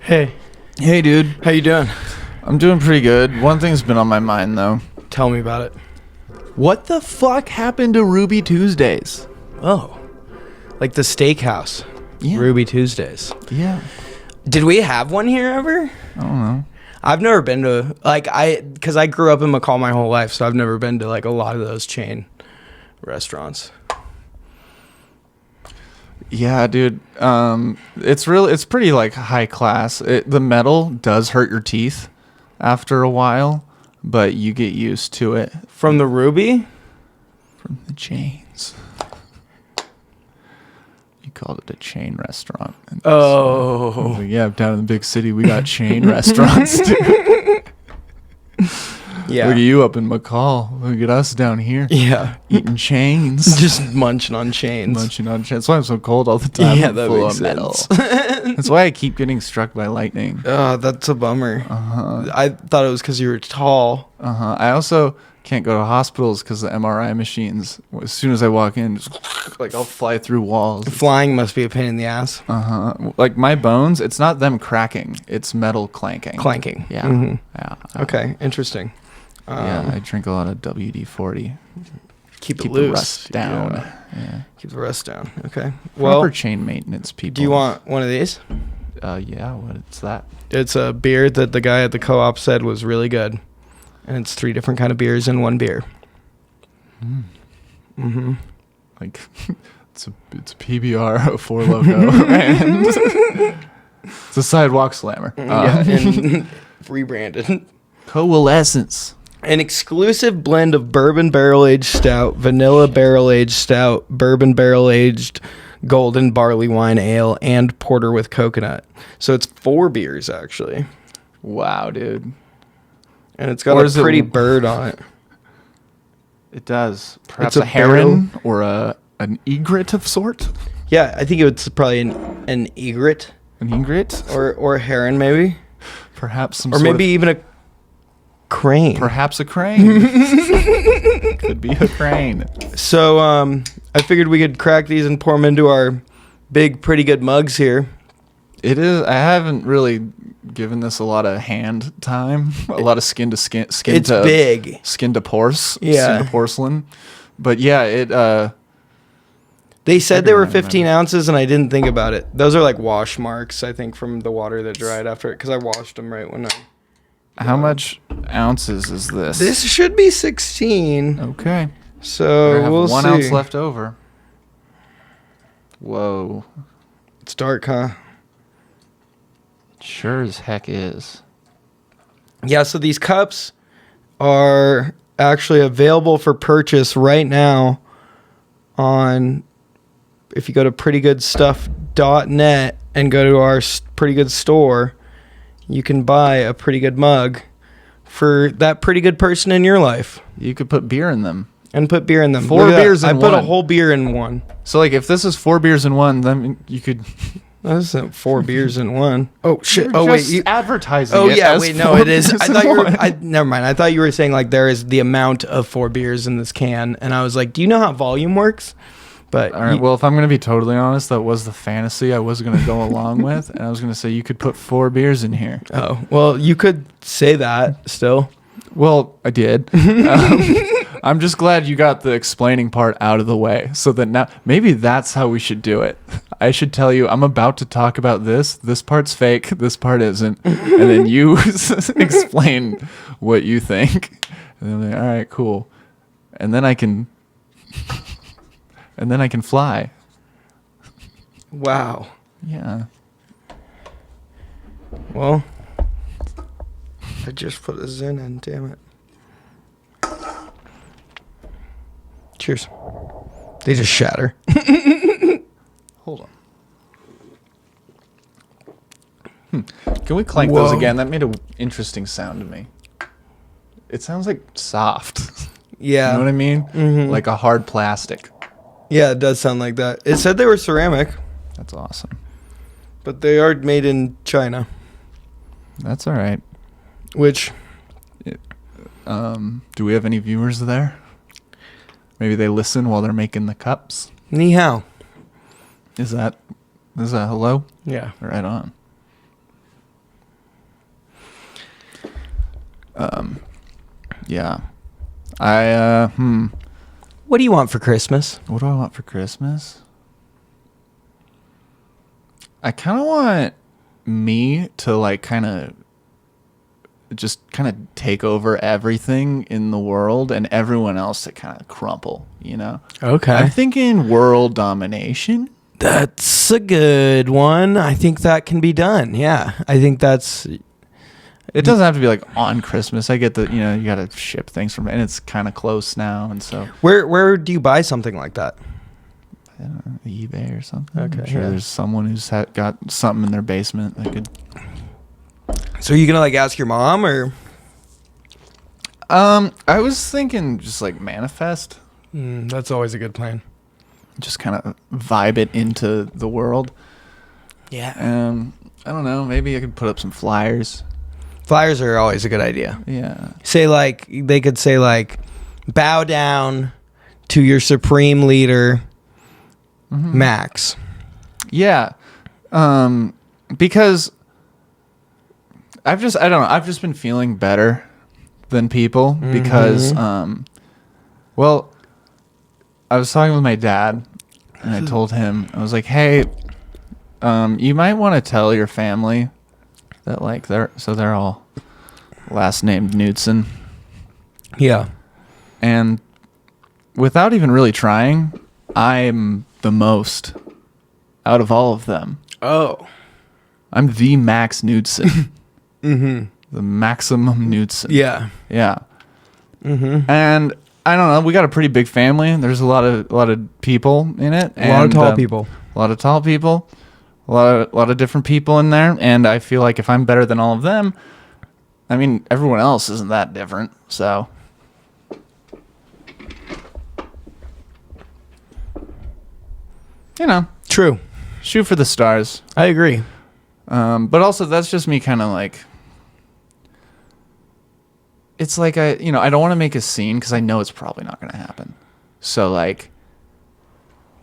Hey, Hey, dude. how you doing? I'm doing pretty good. One thing's been on my mind, though. Tell me about it. What the fuck happened to Ruby Tuesdays? Oh, like the steakhouse. Yeah. Ruby Tuesdays. Yeah. Did we have one here ever? I don't know. I've never been to, because I grew up in McCall my whole life, so I've never been to, like, a lot of those chain restaurants. Yeah, dude. It's pretty, like, high class. The metal does hurt your teeth after a while, but you get used to it. From the Ruby? From the chains. You called it a chain restaurant. Oh. I was like, yeah, down in the big city, we got chain restaurants, dude. Yeah. Look at you up in McCall. Look at us down here. Yeah. Eating chains. Just munching on chains. Munching on chains. That's why I'm so cold all the time. Yeah, I'm that full makes of metal. sense. That's why I keep getting struck by lightning. Oh, that's a bummer. Uh-huh. I thought it was because you were tall. Uh-huh. I also can't go to hospitals because the MRI machines, as soon as I walk in, just, like, I'll fly through walls. Flying must be a pain in the ass. Uh-huh. Like, my bones, it's not them cracking. It's metal clanking. Clanking. Yeah. Mhm. Yeah. Okay, interesting. Yeah, I drink a lot of WD-40. Keep it Keep loose. the rust down. Yeah. Keep the rust down. Okay. Proper Well, chain maintenance, people. do you want one of these? Yeah, what's that? It's a beer that the guy at the co-op said was really good. And it's 3 different kind of beers in one beer. Mm-hmm. Like, it's a PBR 04 logo. And it's a sidewalk slammer. Yeah, and rebranded. Coalescence. An exclusive blend of bourbon barrel-aged stout, vanilla barrel-aged stout, bourbon barrel-aged golden barley wine ale, and porter with coconut. So it's 4 beers, actually. Wow, dude. And it's got Or a is it- pretty bird on it. It does. Perhaps It's a a heron or an egret of sort. Yeah, I think it's probably an egret An egret? or a heron, maybe. Perhaps some Or sort maybe even a crane. Perhaps a crane. Could be a crane. So I figured we could crack these and pour them into our big, pretty good mugs here. It is. I haven't really given this a lot of hand time. A lot of skin to skin. It's big. Skin to porce. Yeah. Skin to porcelain. But yeah, it. They said they I were remember. 15 ounces, and I didn't think about it. Those are like wash marks, I think, from the water that dried after it, because I washed them right when I... How much ounces is this? This should be 16. Okay. So I have we'll 1 see. ounce left over. Whoa. It's dark, huh? Sure as heck is. Yeah, so these cups are actually available for purchase right now on, if you go to prettygoodstuff.net and go to our Pretty Good store, you can buy a pretty good mug for that pretty good person in your life You could put beer in them. and put beer in them. 4 Look at that. beers in I put a one. whole beer in one. So, like, if this is 4 beers in one, then you could. That's not 4 beers in one. Oh shit! You're Oh wait, just advertising. oh it yeah, as wait, no, 4 it is. beers I in thought you were. one. Never mind. I thought you were saying like there is the amount of 4 beers in this can, and I was like, do you know how volume works? But All right. Well, if I'm going to be totally honest, that was the fantasy I was going to go along with, and I was going to say you could put 4 beers in here. oh well, you could say that still. Well, I did. I'm just glad you got the explaining part out of the way, so that now maybe that's how we should do it. I should tell you, I'm about to talk about this. This part's fake. This part isn't, and then you explain what you think. And then I'm like, all right, cool. And then I can, fly. Wow. Yeah. Well, I just put a Zen in. Damn it. Cheers. They just shatter. Hold on. Can we clank those Whoa. again? That made an interesting sound to me. It sounds like soft. Yeah. You know what I mean? Mhm. Like a hard plastic. Yeah, it does sound like that. It said they were ceramic, That's awesome. but they are made in China, That's all right. which Do we have any viewers there? Maybe they listen while they're making the cups. ni hao. Is that Is that hello? Yeah. Right on. Yeah. What do you want for Christmas? What do I want for Christmas? I kind of want me to like kind of take over everything in the world and everyone else to kind of crumple, you know? Okay. I'm thinking world domination. That's a good one. I think that can be done. Yeah. I think that's... It doesn't have to be like on Christmas. I get that, you know, you got to ship things from, and it's kind of close now. And so Where do you buy something like that? I don't know, eBay or something. Okay, I'm sure yeah. there's someone who's got something in their basement that could. So are you going to like ask your mom or? I was thinking just like manifest, That's always a good plan. just kind of vibe it into the world. Yeah. I don't know. Maybe I could put up some flyers. Flyers are always a good idea. Yeah. Say like, they could say like, bow down to your supreme leader, Max. Yeah. Because I don't know. I've just been feeling better than people because, well, I was talking with my dad and I told him, I was like, hey, you might want to tell your family that like they're all last named Knudson. Yeah. And without even really trying, I'm the most out of all of them. Oh. I'm the Max Knudson. The maximum Knudson. Yeah. Yeah. And I don't know. We got a pretty big family. There's a lot of people in it. A lot of tall people. A lot of tall people. A lot of different people in there. And I feel like if I'm better than all of them, I mean, everyone else isn't that different. So. You know. True. Shoot for the stars. I agree. But also that's just me kind of like, it's like I don't want to make a scene because I know it's probably not going to happen. So like,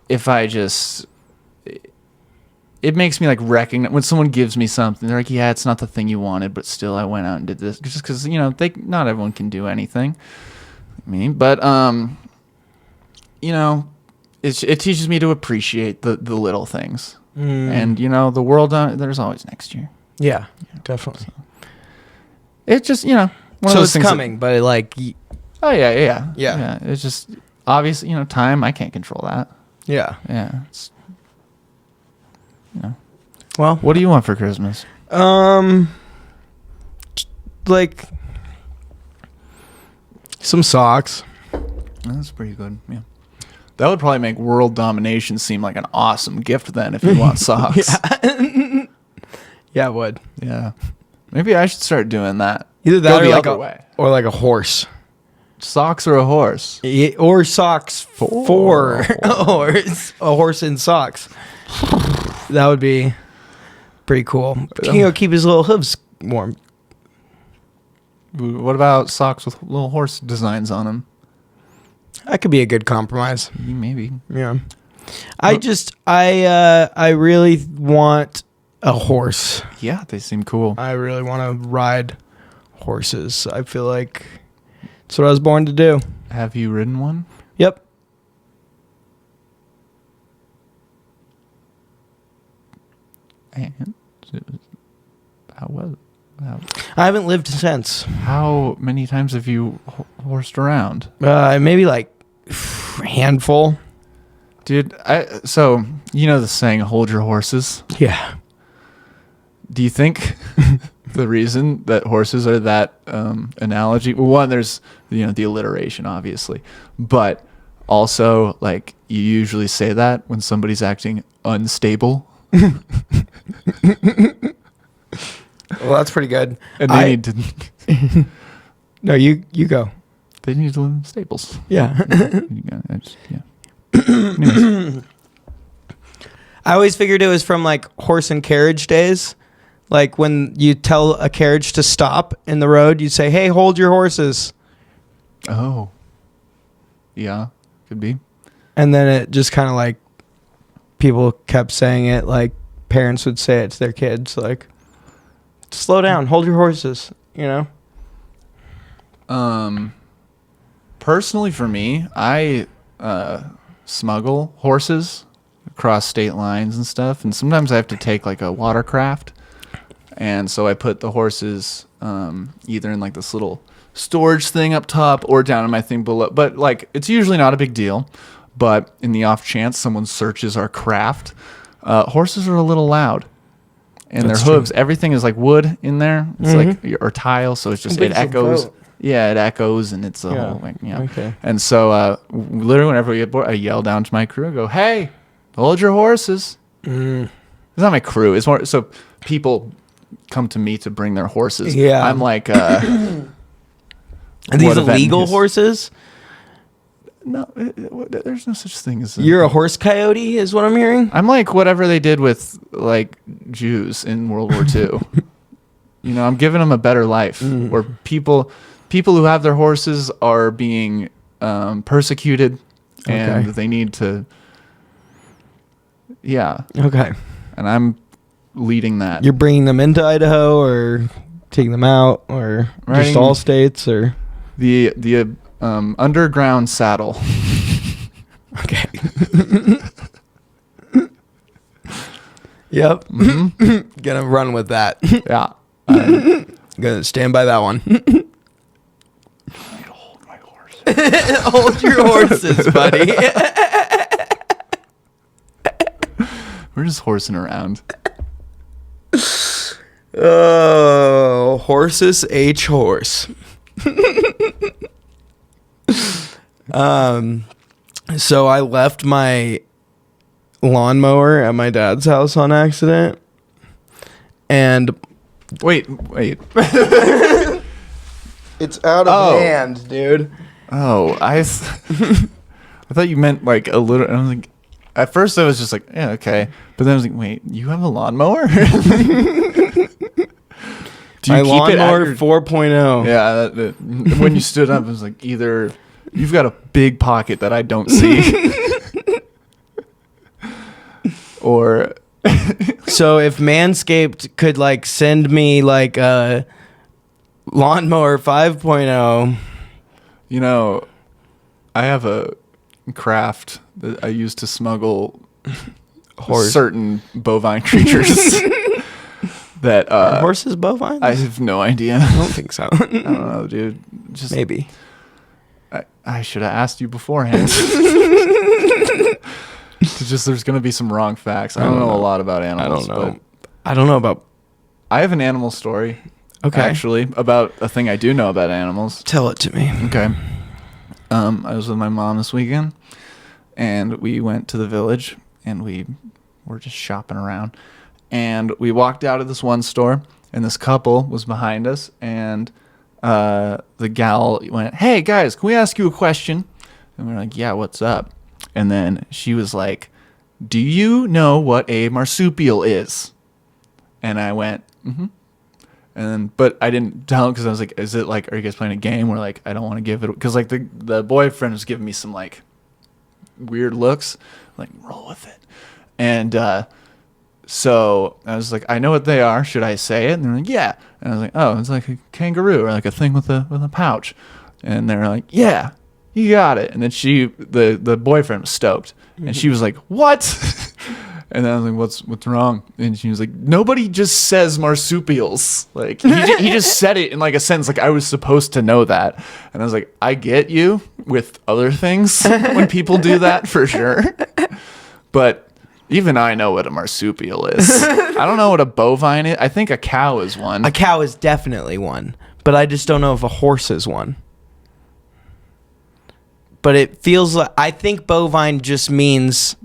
if I just, it makes me like recognize when someone gives me something, they're like, yeah, it's not the thing you wanted, but still I went out and did this just because, you know, not everyone can do anything. I mean, but, you know, it teaches me to appreciate the little things. And, you know, the world, there's always next year. Yeah, definitely. So. It just, you know. So it's coming, but like... Oh, yeah. Yeah. It's just, obviously, you know, time, I can't control that. Yeah. Yeah. It's, you know. Well... What do you want for Christmas? Like... some socks. That's pretty good, yeah. That would probably make world domination seem like an awesome gift then if you want socks. Yeah, it would. Yeah. Maybe I should start doing that. Either that Go or the like other way. Or like a horse. Socks or a horse? Or socks for a horse in socks. That would be pretty cool. You know, keep his little hooves warm. What about socks with little horse designs on them? That could be a good compromise. Maybe. Yeah. I really want a horse. Yeah, they seem cool. I really want to ride horses. I feel like it's what I was born to do. Have you ridden one? Yep. And how was it? I haven't lived since. How many times have you horsed around? Maybe like handful. Dude, so you know the saying, hold your horses? Yeah. Do you think the reason that horses are that analogy? Well, one, there's, you know, the alliteration, obviously. But also, like, you usually say that when somebody's acting unstable. Well, that's pretty good. And they need to... No, you go. They need to live in stables. Yeah. Yeah. I always figured it was from like horse and carriage days. Like when you tell a carriage to stop in the road, you say, hey, hold your horses. Oh. Yeah, could be. And then it just kind of like people kept saying it like parents would say it to their kids, like, slow down, hold your horses, you know? Personally for me, I smuggle horses across state lines and stuff, and sometimes I have to take like a watercraft, and so I put the horses either in like this little storage thing up top or down in my thing below, but like it's usually not a big deal. But in the off chance someone searches our craft, horses are a little loud, and That's their hooves, true. everything is like wood in there. It's like, or tile, so it's just, Big it as a echoes. boat. Yeah, it echoes, and it's a Yeah. whole thing. Yeah. Okay. And so literally whenever we get bored, I yell down to my crew and go, "Hey, hold your horses." It's not my crew. It's more so people come to me to bring their horses. Yeah. I'm like, Are these what event illegal is- horses? No, there's no such thing as. You're a horse coyote, is what I'm hearing. I'm like whatever they did with like Jews in World War II. You know, I'm giving them a better life where people who have their horses are being persecuted, and Okay. they need to. Yeah, Okay. and I'm leading that. You're bringing them into Idaho, or taking them out, or just Riding- all states, or The underground saddle. okay. Yep. Gonna run with that. Yeah. Gonna stand by that one. I need to hold my horse. Hold your horses, buddy. We're just horsing around. Oh, horses H horse. So I left my lawnmower at my dad's house on accident, and Wait. it's out of Oh. hand, dude. Oh, I thought you meant like a little. I was like, at first I was just like, yeah, okay, but then I was like, wait, you have a lawnmower? Do My you keep it at lawnmower your- 4.0. Yeah, when you stood up, it was like either you've got a big pocket that I don't see, or So if Manscaped could like send me like a lawnmower 5.0, you know, I have a craft that I use to smuggle certain bovine creatures. That are horses bovine? I have no idea. I don't think so. I don't know, dude. Just Maybe. I should have asked you beforehand. Just there's gonna be some wrong facts. I don't know a lot about I animals. don't know. But I don't know about. I have an animal story. Okay. Actually, about a thing I do know about animals. Tell it to me. Okay. I was with my mom this weekend, and we went to the village, and we were just shopping around, and we walked out of this one store, and this couple was behind us, and the gal went, "Hey guys, can we ask you a question?" And we're like, "Yeah, what's up?" And then she was like, "Do you know what a marsupial is?" And I went, "Mm-hmm." And then, but I didn't tell him because I was like, "Is it like, are you guys playing a game?" Where like, I don't want to give it, because like the boyfriend was giving me some like weird looks, like roll with it. And so I was like, "I know what they are. Should I say it?" And they're like, "Yeah." And I was like, "Oh, it's like a kangaroo or like a thing with a pouch." And they're like, "Yeah, you got it." And then the boyfriend was stoked, and she was like, "What?" And then I was like, what's wrong? And she was like, "Nobody just says marsupials." Like he just said it in like a sentence, like I was supposed to know that. And I was like, I get you with other things when people do that for sure. But even I know what a marsupial is. I don't know what a bovine is. I think a cow is one. A cow is definitely one, but I just don't know if a horse is one. But it feels like, I think bovine just means.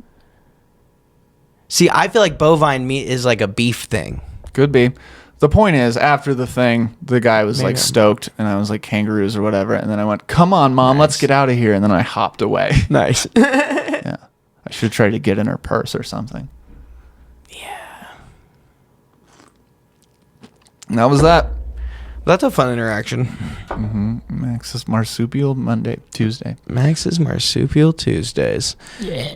See, I feel like bovine meat is like a beef thing. Could be. The point is, after the thing, the guy was like Maybe. stoked, and I was like, kangaroos or whatever. And then I went, "Come on, Mom, let's Nice. get out of here." And then I hopped away. Nice. Yeah. I should try to get in her purse or something. Yeah. And that was that. That's a fun interaction. Max's Marsupial Tuesday. Max's Marsupial Tuesdays. Yeah.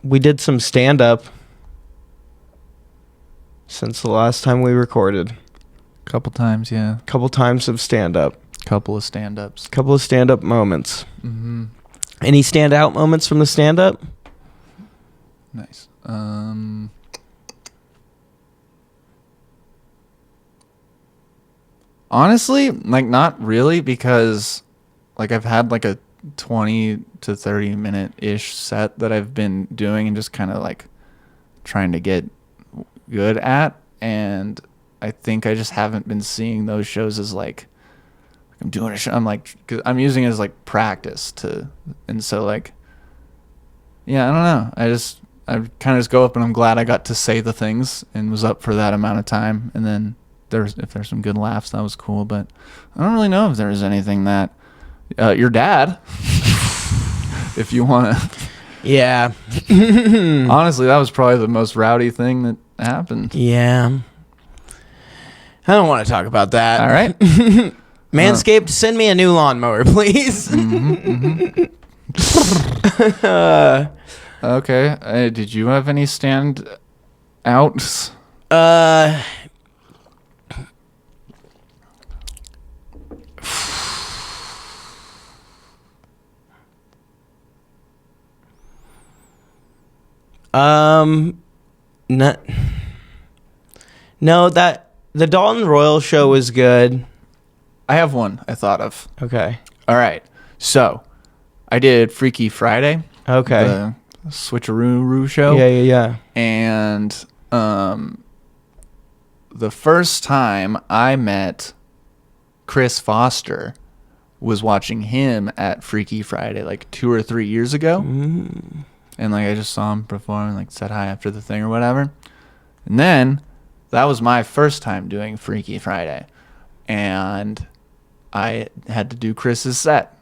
We did some stand-up since the last time we recorded. Couple times, yeah. Couple times of stand-up. Couple of stand-ups. Couple of stand-up moments. Mm-hmm. Any stand-out moments from the stand-up? Nice. Honestly, like not really, because like I've had like a 20 to 30 minute ish set that I've been doing and just kind of like trying to get good at, and I think I just haven't been seeing those shows as like I'm doing a show. I'm like, cause I'm using it as like practice and so like, yeah, I don't know. I kind of just go up and I'm glad I got to say the things and was up for that amount of time. And then if there's some good laughs, that was cool. But I don't really know if there's anything that your dad, if you want to. Yeah. Honestly, that was probably the most rowdy thing that happened. Yeah. I don't want to talk about that. All right. Manscaped, send me a new lawnmower, please. Okay. Did you have any stand outs? No, that the Dalton Royal show was good. I have one I thought of. Okay. All right. So, I did Freaky Friday. Okay. The switcheroo show. Yeah. And the first time I met Chris Foster was watching him at Freaky Friday like 2 or 3 years ago. Mm. And like I just saw him perform, like said hi after the thing or whatever. And then that was my first time doing Freaky Friday. And I had to do Chris's set.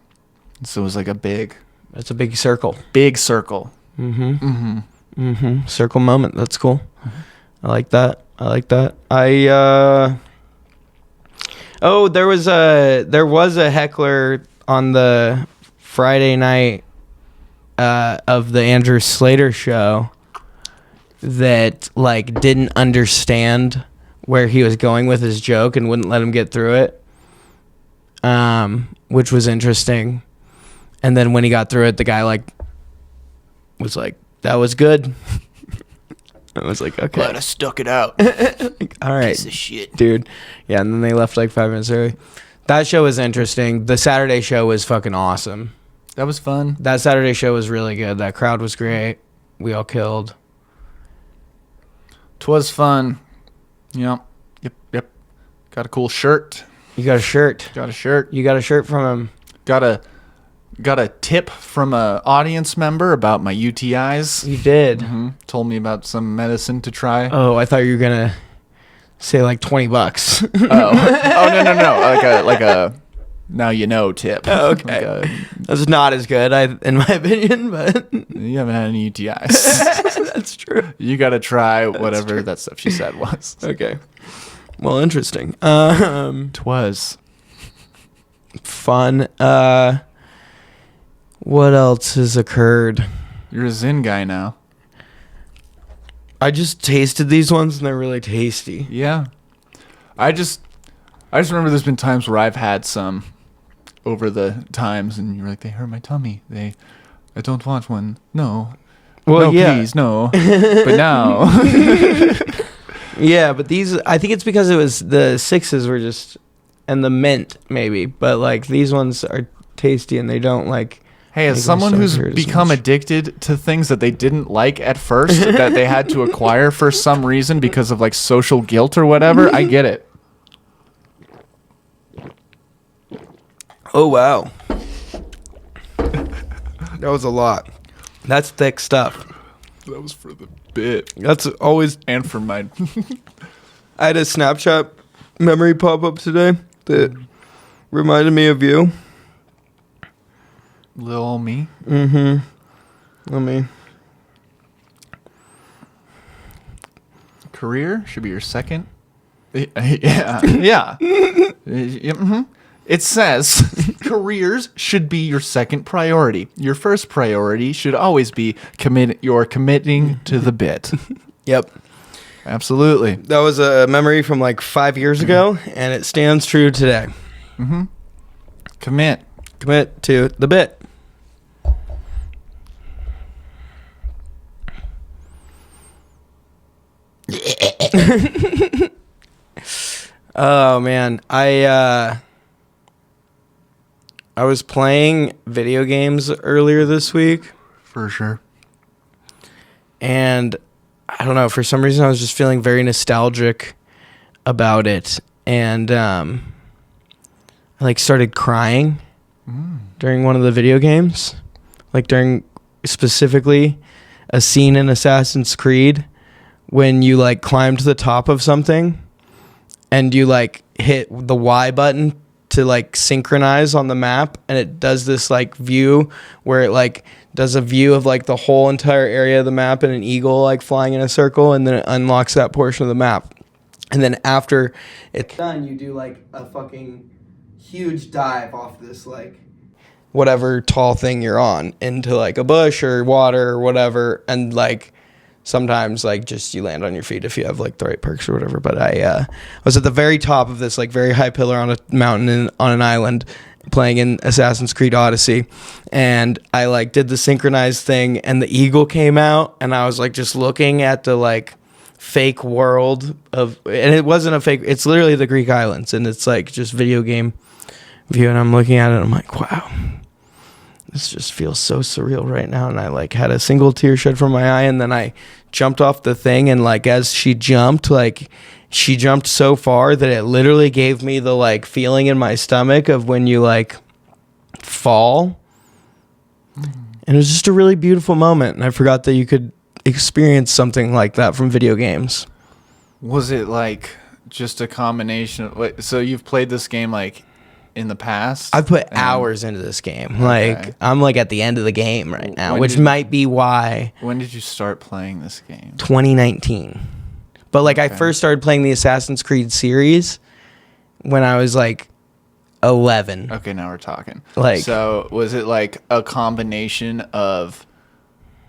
So it was like That's a big circle. Big circle. Circle moment. That's cool. I like that. There was a heckler on the Friday night of the Andrew Slater show that like didn't understand where he was going with his joke and wouldn't let him get through it, which was interesting. And then when he got through it, the guy like was like, "That was good." I was like, "Okay." Glad I stuck it out. Like, all right, Piece of shit, dude. Yeah, and then they left like 5 minutes early. That show was interesting. The Saturday show was fucking awesome. That was fun. That Saturday show was really good. That crowd was great. We all killed. 'Twas fun. Yep. Got a cool shirt. You got a shirt. You got a shirt from him. Got a tip from a audience member about my UTIs. You did. Told me about some medicine to try. Oh, I thought you were gonna say like $20. Oh no. Like a now you know tip. Oh, okay. That's not as good, in my opinion, but You haven't had any UTIs. that's true. You got to try whatever that stuff she said was. Okay. Well, interesting. 'Twas Fun. What else has occurred? You're a Zen guy now. I just tasted these ones and they're really tasty. Yeah. I just remember there's been times where I've had some over the times and you're like, they hurt my tummy. I don't want one. No. Well, no, yeah. please, no. But now. Yeah, but these, I think it's because it was the 6s were just, and the mint maybe, but like these ones are tasty and they don't like. Hey, as someone who's become addicted to things that they didn't like at first, that they had to acquire for some reason because of like social guilt or whatever, I get it. Oh, wow. That was a lot. That's thick stuff. That was for the bit. That's always. And for my. I had a Snapchat memory pop up today that reminded me of you. Little me. Let me. Career should be your second. Yeah. Yeah. It says careers should be your second priority. Your first priority should always be committing to the bit. Yep. Absolutely. That was a memory from like 5 years ago, and it stands true today. Commit To the bit. Oh man, I was playing video games earlier this week, for sure. and I don't know, for some reason I was just feeling very nostalgic about it, and I like started crying during one of the video games, like during specifically a scene in Assassin's Creed when you like climb to the top of something and you like hit the Y button to like synchronize on the map, and it does this like view where it like does a view of like the whole entire area of the map and an eagle like flying in a circle, and then it unlocks that portion of the map. And then after it's done, you do like a fucking huge dive off this like whatever tall thing you're on into like a bush or water or whatever, and like sometimes like just you land on your feet if you have like the right perks or whatever. But I was at the very top of this like very high pillar on a mountain on an island playing in Assassin's Creed Odyssey, and I like did the synchronized thing, and the eagle came out, and I was like just looking at the like fake world of, and it wasn't a fake, it's literally the Greek islands, and it's like just video game view, and I'm looking at it and I'm like, wow, this just feels so surreal right now. And I like had a single tear shed from my eye, and then I jumped off the thing, and like as she jumped, like she jumped so far that it literally gave me the like feeling in my stomach of when you like fall. And it was just a really beautiful moment, and I forgot that you could experience something like that from video games. Was it like just a combination of, like, so you've played this game like in the past? I've put hours into this game. Like I'm like at the end of the game right now, which might be why. When did you start playing this game? 2019. But like I first started playing the Assassin's Creed series when I was like 11. Okay, now we're talking. Like, so was it like a combination of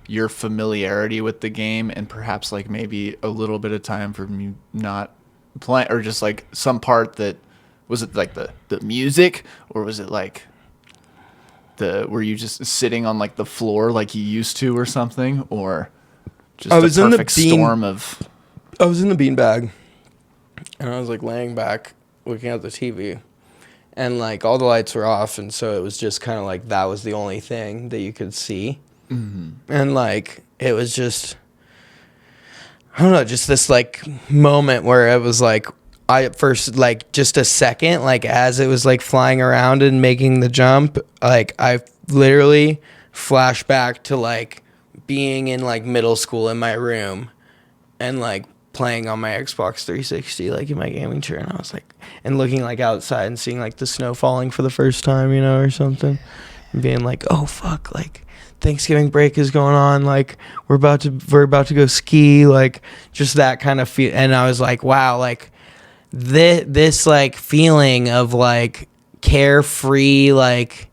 your familiarity with the game and perhaps like maybe a little bit of time from you not playing, or just like some part that, was it like the music, or was it like were you just sitting on like the floor like you used to or something, or just I was a perfect storm of... I was in the beanbag, and I was like laying back looking at the TV, and like all the lights were off, and so it was just kind of like that was the only thing that you could see. And like it was just, I don't know, just this like moment where it was like, I at first like just a second, like as it was like flying around and making the jump, like I literally flashed back to like being in like middle school in my room and like playing on my Xbox 360 like in my gaming chair, and I was like, and looking like outside and seeing like the snow falling for the first time, you know, or something, and being like, oh fuck, like Thanksgiving break is going on, like we're about to go ski, like just that kind of feel. And I was like, wow, like this like feeling of like carefree, like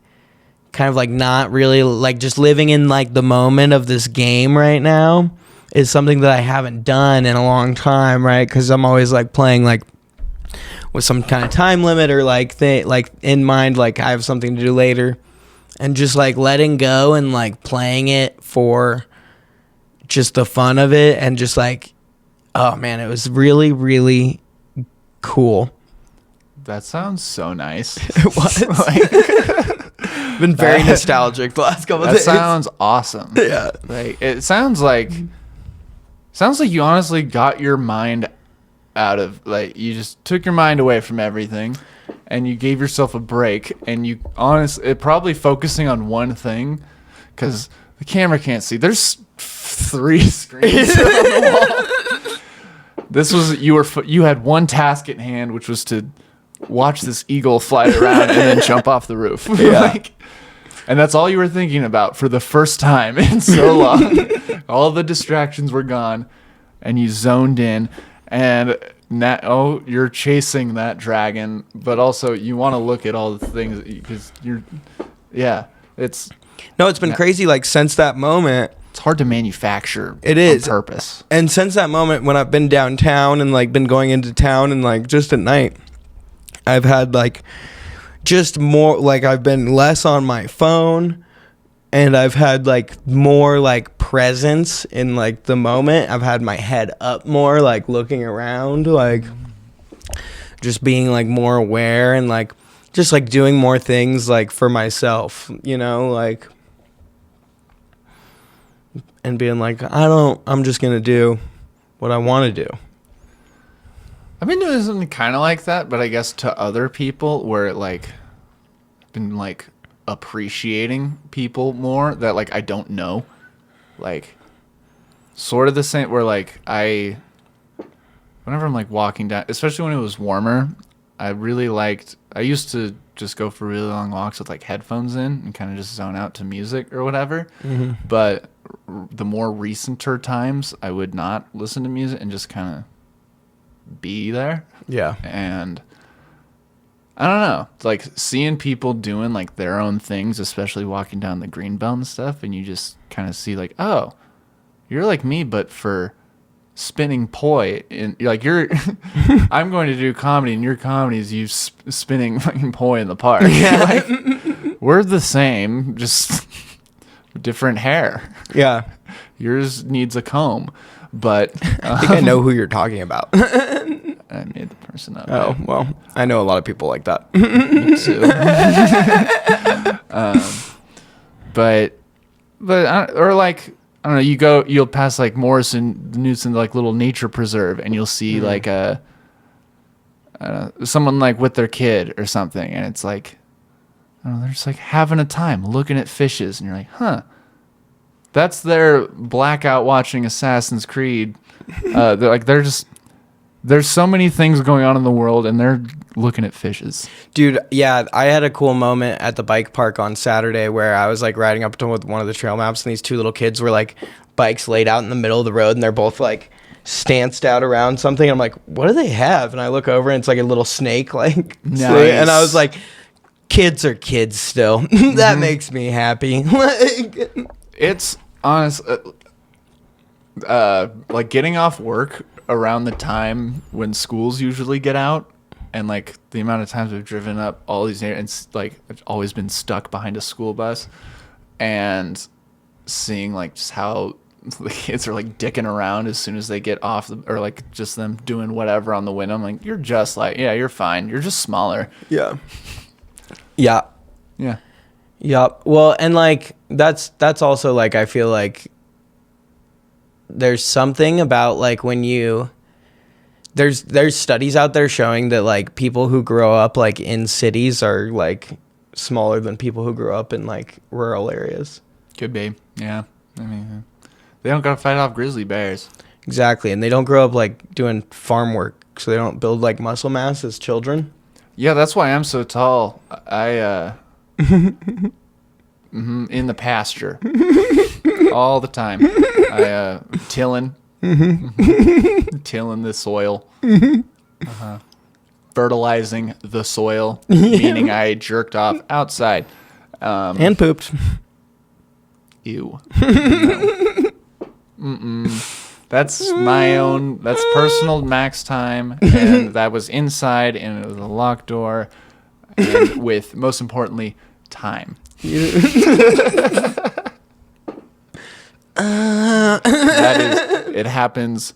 kind of like not really like just living in like the moment of this game right now is something that I haven't done in a long time, right? Because I'm always like playing like with some kind of time limit or like like in mind, like I have something to do later, and just like letting go and like playing it for just the fun of it, and just like, oh man, it was really, really cool. That sounds so nice. It was. Been very nostalgic the last couple of days. That sounds awesome. Yeah. Like it sounds like you honestly got your mind out of, like, you just took your mind away from everything and you gave yourself a break, and you honestly probably focusing on one thing, because the camera can't see. There's 3 screens on the wall. This was, you had one task at hand, which was to watch this eagle fly around and then jump off the roof. Yeah. And that's all you were thinking about for the first time in so long. All the distractions were gone, and you zoned in. And you're chasing that dragon, but also you want to look at all the things because it's been crazy. Like since that moment, it's hard to manufacture. It is on purpose. And since that moment, when I've been downtown and like been going into town and like just at night, I've had like just more, like I've been less on my phone, and I've had like more like presence in like the moment. I've had my head up more, like looking around, like just being like more aware and like just like doing more things like for myself, you know, like, and being like, I'm just going to do what I want to do. I've been doing something kind of like that, but I guess to other people where it like been like appreciating people more that like I don't know, like sort of the same where like whenever I'm like walking down, especially when it was warmer, I used to just go for really long walks with like headphones in and kind of just zone out to music or whatever. Mm-hmm. But the more recenter times I would not listen to music and just kind of be there. Yeah. And I don't know, it's like seeing people doing like their own things, especially walking down the Greenbelt and stuff, and you just kind of see like, oh, you're like me, but for spinning poi, and like I'm going to do comedy, and your comedy is you spinning fucking poi in the park. Yeah. Like, we're the same, just different hair. Yeah. Yours needs a comb, but I think I know who you're talking about. I made the person up. Oh, well, I know a lot of people like that. Me too. Or like, I don't know, you'll pass like Morrison, Knudson, like little nature preserve, and you'll see like someone like with their kid or something, and it's like, I don't know, they're just like having a time looking at fishes, and you're like, huh, that's their blackout watching Assassin's Creed. There's so many things going on in the world, and they're looking at fishes. Dude, yeah, I had a cool moment at the bike park on Saturday where I was like riding up to with one of the trail maps, and these two little kids were like bikes laid out in the middle of the road, and they're both like stanced out around something. I'm like, what do they have? And I look over, and it's like a little snake, like, nice. And I was like, kids are kids still. That makes me happy. It's honest, like getting off work around the time when schools usually get out, and like the amount of times we've driven up all these and like I've always been stuck behind a school bus, and seeing like just how the kids are like dicking around as soon as they get off or like just them doing whatever on the window. I'm like, you're just like, yeah, you're fine, you're just smaller. Yeah. Well, and like that's also like, I feel like there's something about like when there's studies out there showing that like people who grow up like in cities are like smaller than people who grow up in like rural areas. Could be. Yeah. I mean, they don't gotta fight off grizzly bears. Exactly. And they don't grow up like doing farm work, so they don't build like muscle mass as children. Yeah, that's why I'm so tall. I in the pasture all the time. I tilling the soil, fertilizing the soil, meaning I jerked off outside and pooped. Ew. No. That's my own. That's personal max time, and that was inside, and it was a locked door, and with most importantly, time. That is, it happens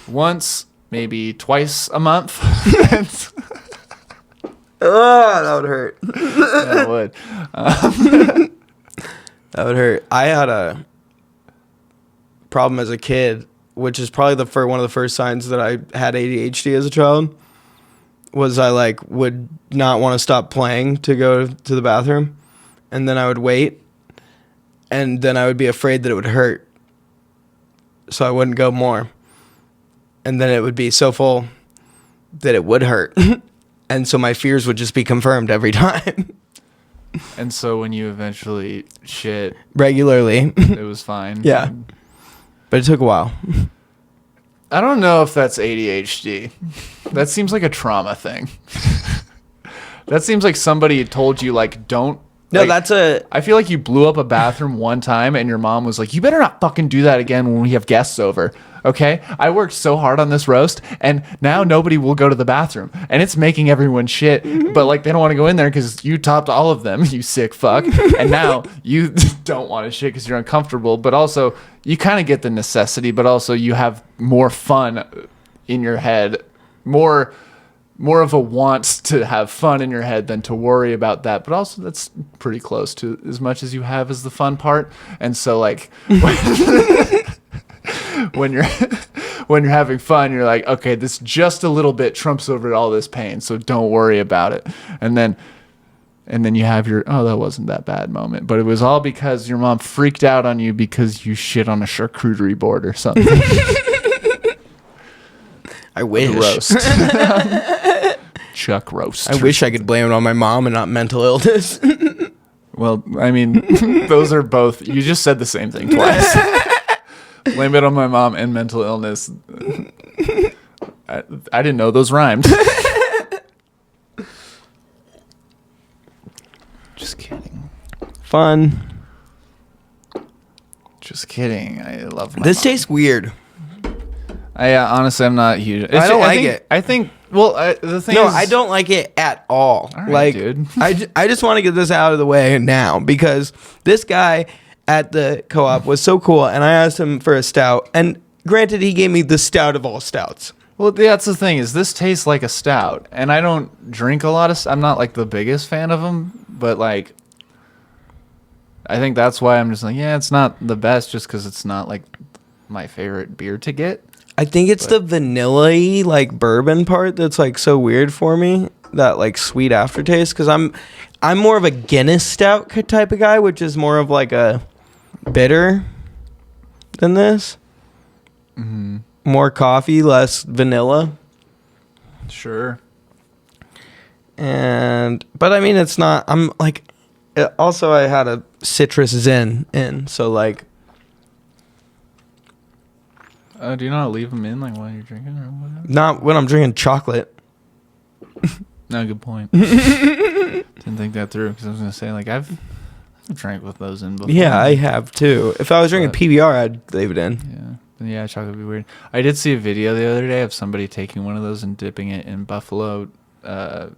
once, maybe twice a month. Oh, that would hurt. That would. That would hurt. I had a problem as a kid, which is probably one of the first signs that I had ADHD as a child. Was I like would not want to stop playing to go to the bathroom, and then I would wait, and then I would be afraid that it would hurt, so I wouldn't go more, and then it would be so full that it would hurt, and so my fears would just be confirmed every time. And so when you eventually shit regularly, it was fine. Yeah, but it took a while. I don't know if that's ADHD. That seems like a trauma thing. That seems like somebody told you, like, don't. No, like, I feel like you blew up a bathroom one time and your mom was like, you better not fucking do that again when we have guests over. Okay? I worked so hard on this roast and now nobody will go to the bathroom. And it's making everyone shit. But, like, they don't want to go in there because you topped all of them, you sick fuck. And now you don't want to shit because you're uncomfortable. But also, you kind of get the necessity, but also you have more fun in your head. More of a want to have fun in your head than to worry about that, but also that's pretty close to as much as you have as the fun part. And so, like, when you're having fun, you're like, okay, this just a little bit trumps over all this pain, so don't worry about it. And then you have your, oh, that wasn't that bad moment, but it was all because your mom freaked out on you because you shit on a charcuterie board or something. I wish. Roast. Chuck roast. I wish I could blame it on my mom and not mental illness. Well, I mean, those are both. You just said the same thing twice. Blame it on my mom and mental illness. I didn't know those rhymed. Just kidding. Fun. Just kidding. I love my This mom. tastes weird. Honestly, I'm not huge. I don't like it. I think. Well, the thing No, is, I don't like it at all. All right, like, dude. I just want to get this out of the way now because this guy at the co-op was so cool, and I asked him for a stout, and granted, he gave me the stout of all stouts. Well, that's the thing is this tastes like a stout, and I don't drink a lot of. I'm not like the biggest fan of them, but like, I think that's why I'm just like, yeah, it's not the best, just because it's not like my favorite beer to get. I think it's the vanilla-y, like, bourbon part that's, like, so weird for me. That, like, sweet aftertaste. Because I'm more of a Guinness stout type of guy, which is more of, like, a bitter than this. Mm-hmm. More coffee, less vanilla. Sure. But, I mean, it's not... I'm, like... Also, I had a citrus zen in, so, like... Do you not leave them in like while you're drinking or whatever? Not when I'm drinking chocolate. No, good point. Didn't think that through because I was gonna say like I've drank with those in before. Yeah, I have too. If I was drinking PBR, I'd leave it in. Yeah, chocolate would be weird. I did see a video the other day of somebody taking one of those and dipping it in buffalo, Like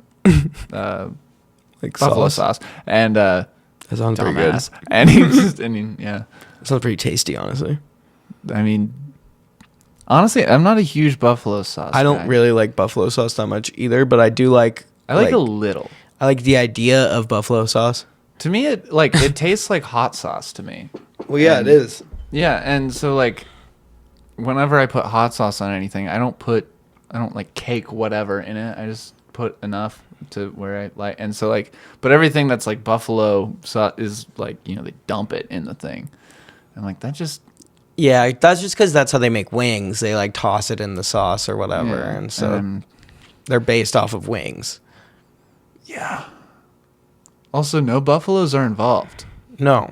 buffalo sauce, and that sounds pretty good. And he was, yeah, It sounds pretty tasty, honestly. I mean. Honestly, I'm not a huge buffalo sauce I don't guy. really like buffalo sauce that much either, but I do like... I like a little. I like the idea of buffalo sauce. To me, it tastes like hot sauce to me. Well, yeah, And- it is. Yeah, and so like, whenever I put hot sauce on anything, I don't like cake whatever in it. I just put enough to where I like, and so like, but everything that's like buffalo sauce is like, they dump it in the thing, and like that just. Yeah, that's just because that's how they make wings. They, like, toss it in the sauce or whatever, Yeah, and so they're based off of wings. Yeah. Also, no buffaloes are involved. No.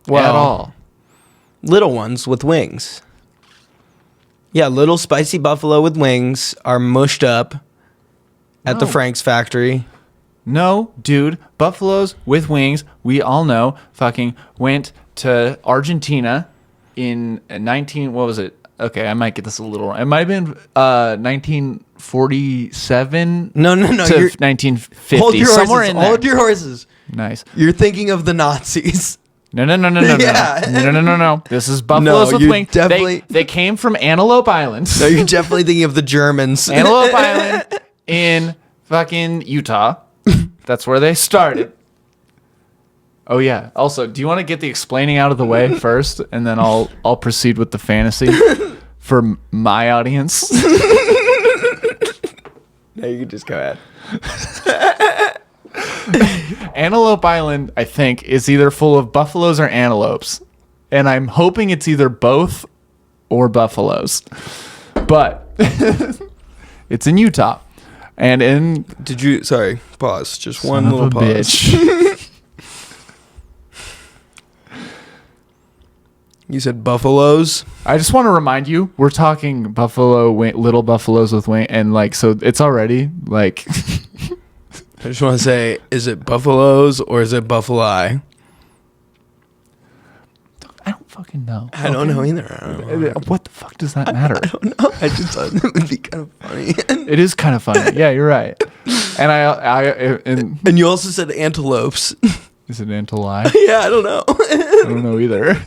Well, at all. Little ones with wings. Yeah, little spicy buffalo with wings are mushed up at the No. Frank's factory. No, dude, buffaloes with wings, we all know, fucking went to Argentina in what was it? Okay, I might get this a little wrong. It might have been 1947 No, to you're 1950. hold your somewhere horses. in there. Hold your horses. Nice. You're thinking of the Nazis. No. Yeah. No. This is buffaloes No, with you're wings. definitely- They came from Antelope Island. No, you're definitely thinking of the Germans. Antelope Island in fucking Utah. That's where they started. Oh yeah. Also, do you want to get the explaining out of the way first, and then I'll proceed with the fantasy for my audience? No, you can just go ahead. Antelope Island, I think, is either full of buffaloes or antelopes, and I'm hoping it's either both or buffaloes. But it's in Utah, and in Sorry, pause. Just Son one of little a pause. bitch. You said buffaloes. I just want to remind you, we're talking little buffaloes with wing, and like, so it's already like. I just want to say, is it buffaloes or is it buffalo? I don't fucking know. I don't know either. I don't know. What the fuck does that matter? I don't know. I just thought it would be kind of funny. It is kind of funny. Yeah, you're right. And And you also said antelopes. Is it antelope? Yeah, I don't know. I don't know either.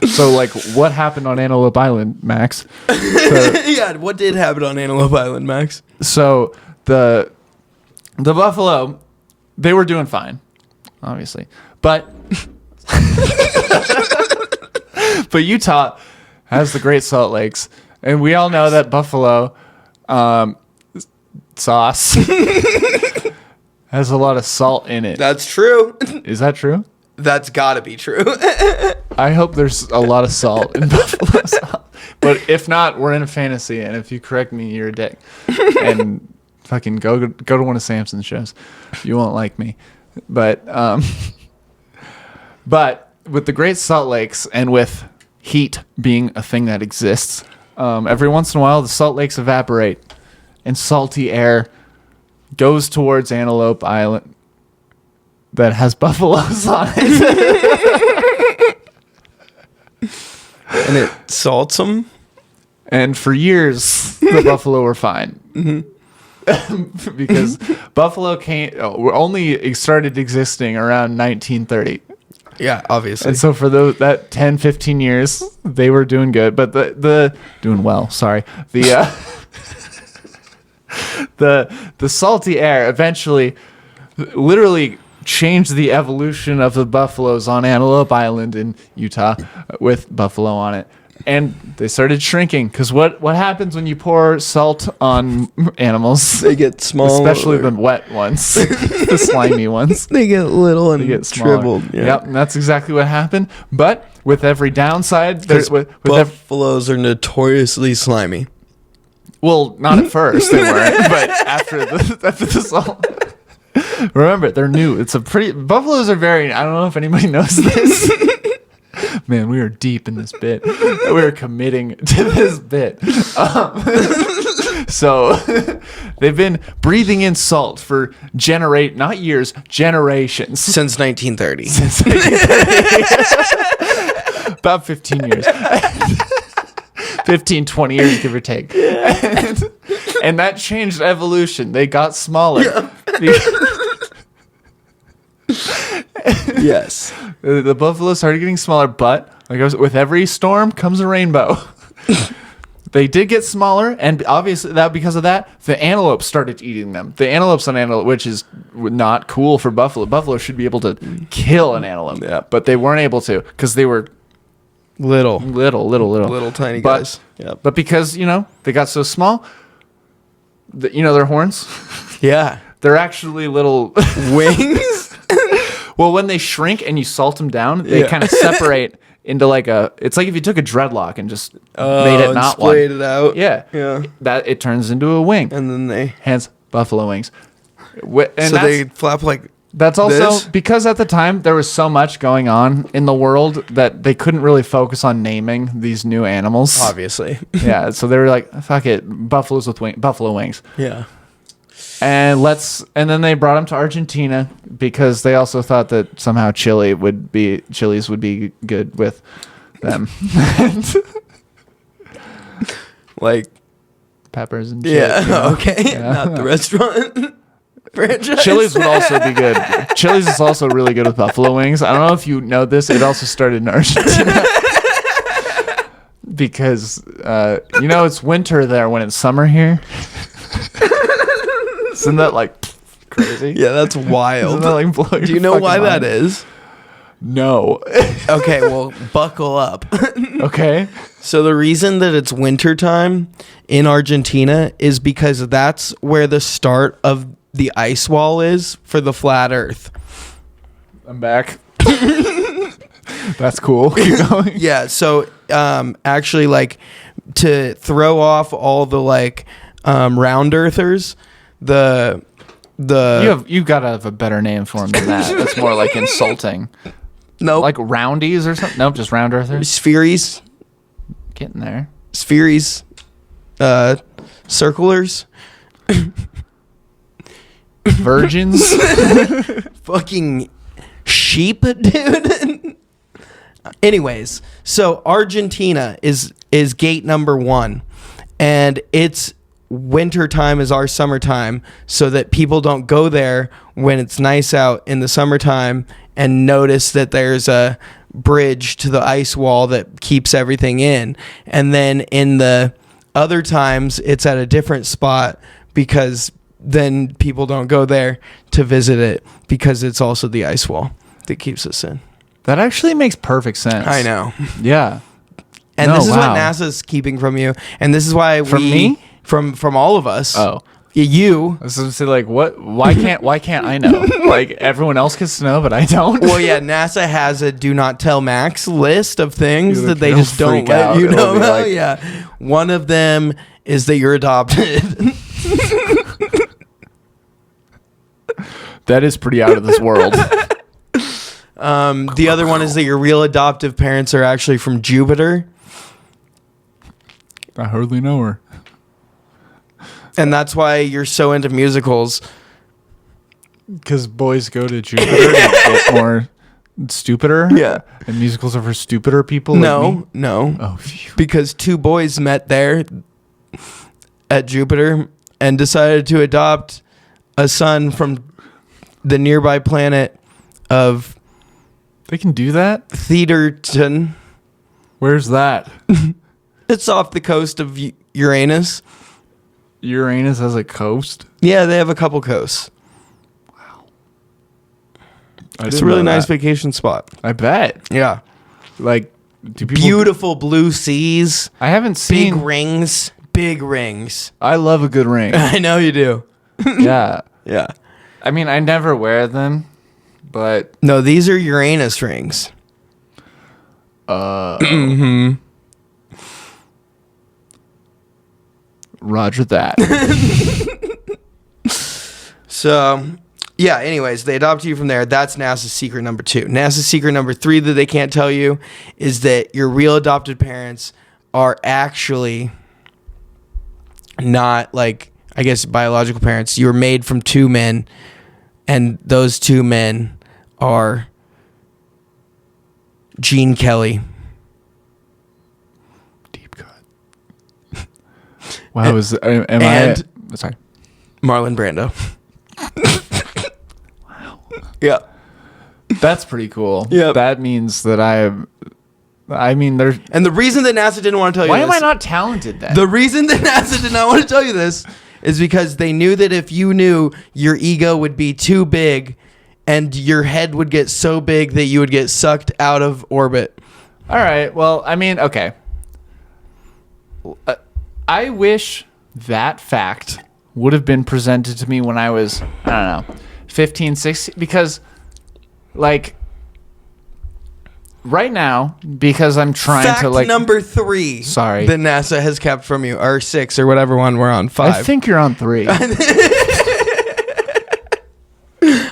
So, like, what happened on Antelope Island, Max? Yeah, what did happen on Antelope Island, Max? So the buffalo, they were doing fine, obviously, but Utah has the Great Salt Lakes, and we all know that buffalo sauce has a lot of salt in it. That's true. Is that true? That's got to be true. I hope there's a lot of salt in buffalo sauce. But if not, we're in a fantasy, and if you correct me, you're a dick. And fucking go to one of Samson's shows. You won't like me. But with the Great Salt Lakes and with heat being a thing that exists, every once in a while the salt lakes evaporate and salty air goes towards Antelope Island that has buffaloes on it. And it salts them. And for years, the buffalo were fine. Mm-hmm. Because buffalo only started existing around 1930. Yeah, obviously. And so for that 10, 15 years, they were doing good. But doing well, sorry. The salty air eventually literally changed the evolution of the buffaloes on Antelope Island in Utah with buffalo on it. And they started shrinking because what happens when you pour salt on animals? They get smaller. Especially the wet ones, the slimy ones. They get little and get shriveled. Yeah. Yep, and that's exactly what happened. But with every downside, buffaloes are notoriously slimy. Well, not at first they weren't, but after the salt. Remember, they're new. Buffaloes are very. I don't know if anybody knows this. Man, we are deep in this bit. We're committing to this bit. So they've been breathing in salt for not years, generations. Since 1930. Since 1930. About 15 years. 15, 20 years, give or take. And that changed evolution. They got smaller. Yeah. Yes. The buffalo started getting smaller, but with every storm comes a rainbow. They did get smaller, and obviously because of that, the antelope started eating them. The antelopes on antelope, which is not cool for buffalo. Buffalo should be able to kill an antelope, yeah, but they weren't able to because they were little tiny guys. Yep. But because they got so small, their horns. Yeah, they're actually little wings. Well, when they shrink and you salt them down, they kind of separate into it's like if you took a dreadlock and just made it not one. Splayed it out. Yeah. That it turns into a wing. And then hence buffalo wings. And so they flap like that's also this? Because at the time there was so much going on in the world that they couldn't really focus on naming these new animals. Obviously. Yeah, so they were like, fuck it, buffalo wings. Yeah. And then they brought them to Argentina because they also thought that somehow chilies would be good with them. Like peppers and chili. Yeah, okay. Yeah. Not the restaurant franchise. Chilies would also be good. Chilies is also really good with buffalo wings. I don't know if you know this. It also started in Argentina. Because it's winter there when it's summer here. Isn't that like crazy? Yeah, that's wild. Isn't that like blowing Do you know why that is? No. Okay, well, buckle up. Okay. So the reason that it's wintertime in Argentina is because that's where the start of the ice wall is for the flat Earth. I'm back. That's cool. Keep going. Yeah, so actually, like, to throw off all the round earthers, you've got to have a better name for them than that. That's more like insulting. Nope. Like roundies or something? Nope, just round earthers. Spheres. Getting there. Spheres. Circlers. Virgins. Fucking sheep, dude. Anyways, so Argentina is gate number 1, and it's winter time is our summertime, so that people don't go there when it's nice out in the summertime and notice that there's a bridge to the ice wall that keeps everything in. And then in the other times, it's at a different spot, because then people don't go there to visit it, because it's also the ice wall that keeps us in. That actually makes perfect sense. I know. Yeah. And this is what NASA's keeping from you. And this is why From me? From all of us. Oh. You. I was going to say, like, what? Why can't I know? Like, everyone else gets to know, but I don't. Well, yeah, NASA has a do not tell Max list of things You're that like, they "Don't just don't freak let out." you It'll know be about. like- Yeah. One of them is that you're adopted. That is pretty out of this world. The other one is that your real adoptive parents are actually from Jupiter. I hardly know her. And that's why you're so into musicals. Because boys go to Jupiter to get more stupider? Yeah. And musicals are for stupider people like me? No. Oh, phew. Because 2 boys met there at Jupiter and decided to adopt a son from the nearby planet of They can do that? Theaterton. Where's that? It's off the coast of Uranus. Uranus has a coast? Yeah, they have a couple coasts. It's a really nice vacation spot. I bet. Yeah. Like, do people... Beautiful blue seas. I haven't Big seen... rings. Big rings. I love a good ring. I know you do. Yeah. Yeah. I mean, I never wear them, but... No, these are Uranus rings. Roger that. So, yeah, anyways, they adopt you from there. That's NASA's secret number 2. NASA's secret number 3 that they can't tell you is that your real adopted parents are actually not, like, I guess, biological parents. You were made from 2 men, and those 2 men are Gene Kelly. Deep cut. Wow, sorry. Marlon Brando. Wow. Yeah. That's pretty cool. Yep. That means that there's... And the reason that NASA didn't want to tell you Why this... am I not talented then? The reason that NASA did not want to tell you this is because they knew that if you knew, your ego would be too big and your head would get so big that you would get sucked out of orbit. All right. Well, I mean, okay. I wish that fact would have been presented to me when I was, I don't know, 15, 16, because, like, right now, because I'm trying Fact to, like... number 3. Sorry. That NASA has kept from you, or 6, or whatever one we're on. 5. I think you're on 3. I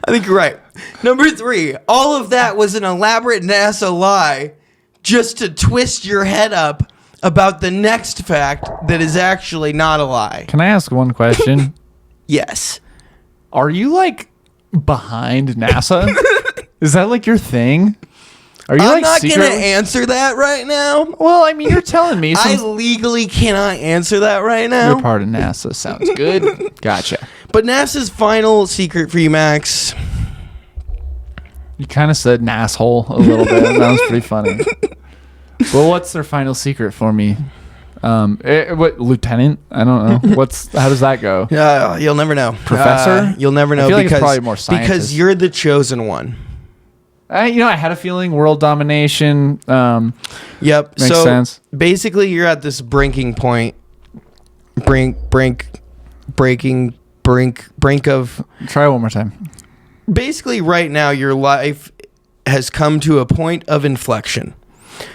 think you're right. Number 3, all of that was an elaborate NASA lie just to twist your head up about the next fact that is actually not a lie. Can I ask one question? Yes. Are you, like, behind NASA? Is that, like, your thing? Are you, I'm like, not going to secretly... answer that right now. Well, I mean, you're telling me. I Since legally cannot answer that right now. you're part of NASA. Sounds good. Gotcha. But NASA's final secret for you, Max. You kind of said "nasshole" a little bit. That was pretty funny. Well, what's their final secret for me? What lieutenant? I don't know. How does that go? You'll never know. Professor? You'll never know I feel like because, it's probably more scientist. because you're the chosen one. I had a feeling world domination. Yep. Makes so sense. basically, you're at this breaking point. Brink of. Try one more time. Basically, right now, your life has come to a point of inflection.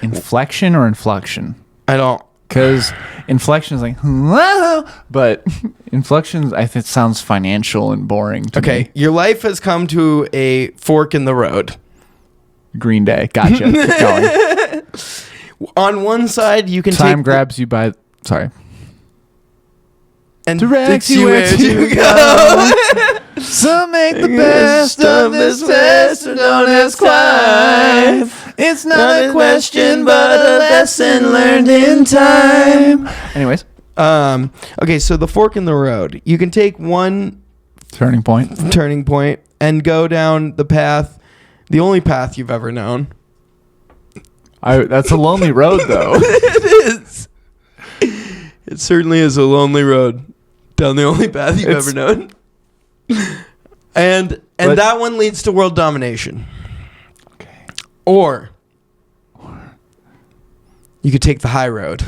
Inflection or inflection? I don't. Because inflection is like, "Whoa," but inflections, I think, sounds financial and boring to me. Okay, your life has come to a fork in the road. Green Day. Gotcha. Keep going. On one side, you can Time take grabs you by. Sorry. and Directs directs you you where where to to go. So make the best of this fest and don't ask why. It's not a question, but a lesson learned in time. Anyways. Okay, so the fork in the road. You can take one Turning point. turning point and go down the path, the only path you've ever known. That's a lonely road, though. It is. It certainly is a lonely road down the only path you've ever known. And But- that one leads to world domination. Okay. Or you could take the high road.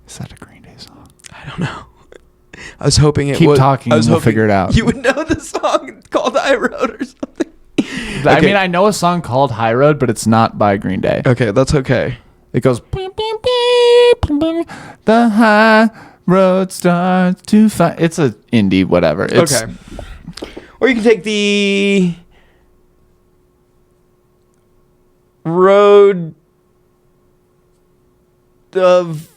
Is that a Green Day song? I don't know. I was hoping it Keep would. talking I was and we'll hoping figure it out. You would know the song called High Road or something. I Okay. mean, I know a song called High Road, but it's not by Green Day. Okay, that's okay. It goes. Beep, beep, beep, beep, beep. The high road starts to find. It's a indie, whatever. It's, Okay. Or you can take the road of.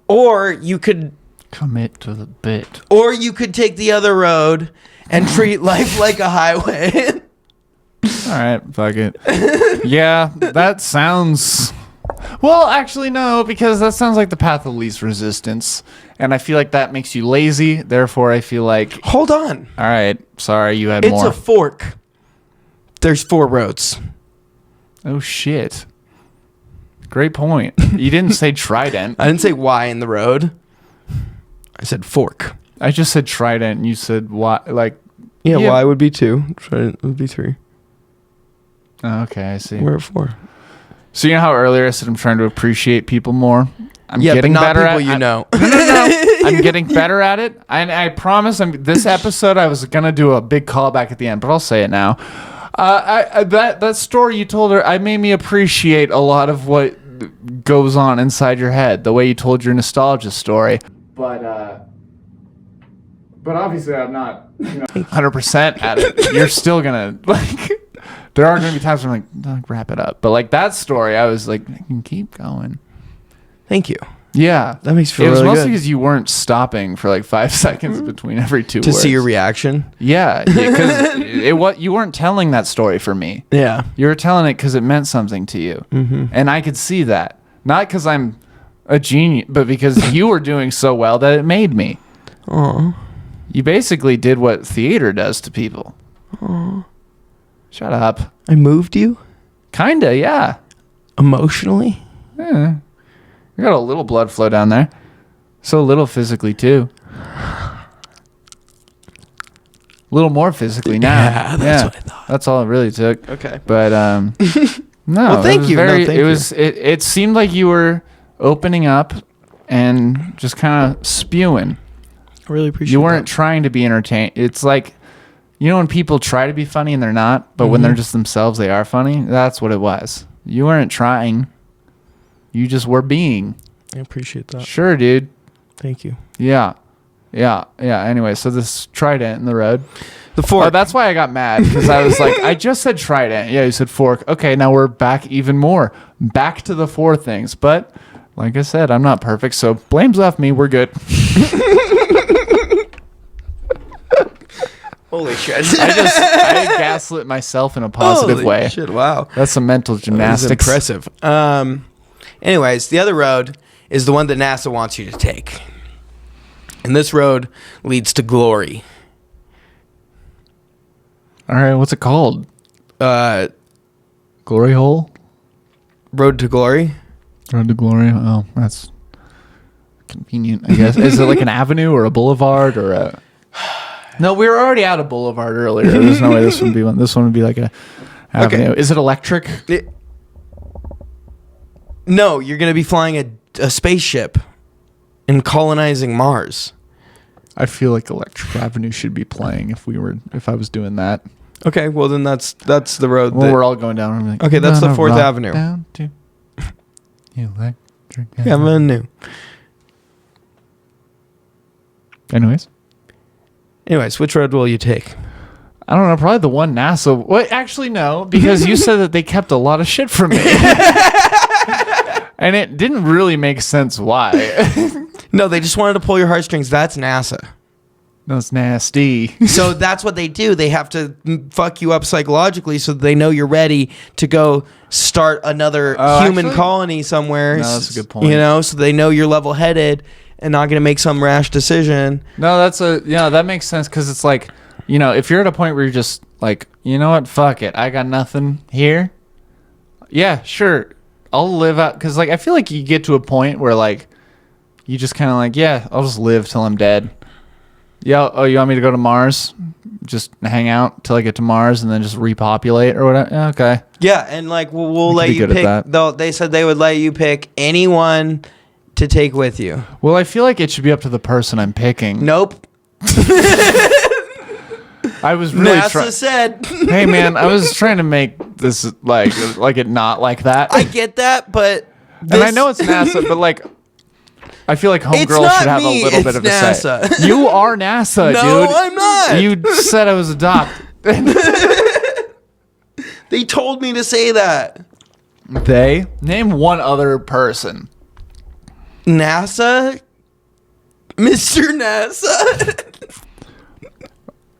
Or you could Commit to the bit. Or you could take the other road and treat life like a highway. All right, fuck it. Yeah, that sounds. Well, actually, no, because that sounds like the path of least resistance, and I feel like that makes you lazy. Therefore, I feel like. Hold on. All right, sorry, you had It's more. a fork. There's 4 roads. Oh shit. Great point. You didn't say trident. I didn't say Y in the road. I said fork. I just said trident, and you said what? Like. Yeah, Yeah. Y would be 2. Trident would be 3. Oh, okay, I see. We're at 4. So you know how earlier I said I'm trying to appreciate people more. I'm Yeah, getting but not better people at you know. No. I'm getting better at it. I promise. This episode I was gonna do a big callback at the end, but I'll say it now. That story you told her, I made me appreciate a lot of what goes on inside your head. The way you told your nostalgia story. But obviously I'm not 100% at it. You're still gonna like. There are gonna be times where I'm like, wrap it up. But like that story, I was like, I can keep going. Thank you. Yeah, That makes me it feel was really mostly good. because you weren't stopping for like 5 seconds between every 2 To words. see your reaction. Yeah, because you weren't telling that story for me. Yeah. You were telling it because it meant something to you, and I could see that. Not because I'm a genius, but because you were doing so well that it made me. Aw. You basically did what theater does to people. Aw. Shut up. I moved you? Kinda, yeah. Emotionally? Yeah. We got a little blood flow down there. So little physically too. A little more physically now. Yeah, that's what I thought. That's all it really took. Okay. But no. Well, thank it was you. No, Very, thank it was. It seemed like you were opening up and just kind of spewing. I really appreciate You weren't that. trying to be entertained. It's like, you know, when people try to be funny and they're not, but when they're just themselves, they are funny. That's what it was. You weren't trying. You just were being. I appreciate that. Sure, dude. Thank you. Yeah. Anyway, so this trident in the road. The fork. Oh, that's why I got mad, because I was like, I just said trident. Yeah, you said fork. Okay, now we're back even more. Back to the 4 things. But like I said, I'm not perfect, so blame's off me. We're good. Holy shit. I gaslit myself in a positive Holy way. shit, wow. That's some mental That was gymnastics. impressive. Anyways, the other road is the one that NASA wants you to take. And this road leads to glory. All right, what's it called? Glory hole? Road to glory? Road to glory. Oh, that's convenient, I guess. Is it like an avenue or a boulevard or a... No, we were already out of boulevard earlier. There's no way this would be one. This one would be like a avenue. Okay. Is it electric? No, you're going to be flying a spaceship and colonizing Mars. I feel like Electric Avenue should be playing if I was doing that. Okay, well then that's the road. Well, we're all going down. And like, Okay, that's the "Gonna 4th rock Avenue." Down to Electric Yeah, Avenue. man, new. Anyways, Anyways, which road will you take? I don't know, probably the one NASA. Well, actually, no, because you said that they kept a lot of shit from me. And it didn't really make sense why. No, they just wanted to pull your heartstrings. That's NASA. That's nasty. So that's what they do. They have to fuck you up psychologically so they know you're ready to go start another human actually? colony somewhere. No, that's a good point. You know, so they know you're level-headed and not going to make some rash decision. No, that makes sense because it's like, you know, if you're at a point where you're just like, you know what, fuck it, I got nothing here. Yeah, sure, I'll live out, because like I feel like you get to a point where like you just kind of like, yeah, I'll just live till I'm dead. Yeah, oh, you want me to go to Mars? Just hang out till I get to Mars and then just repopulate or whatever? Yeah, okay. Yeah, and like we'll let you good pick. at that. They said they would let you pick anyone to take with you. Well, I feel like it should be up to the person I'm picking. Nope. I was really NASA said. Hey man, I was trying to make this like it not like that. I get that, but and I know it's NASA, but like I feel like It's Homegirl not should have me, a little it's bit of a NASA. say. You are NASA, No, dude. I'm not. You said I was adopted. They told me to say that. They? Name one other person. NASA? Mr. NASA?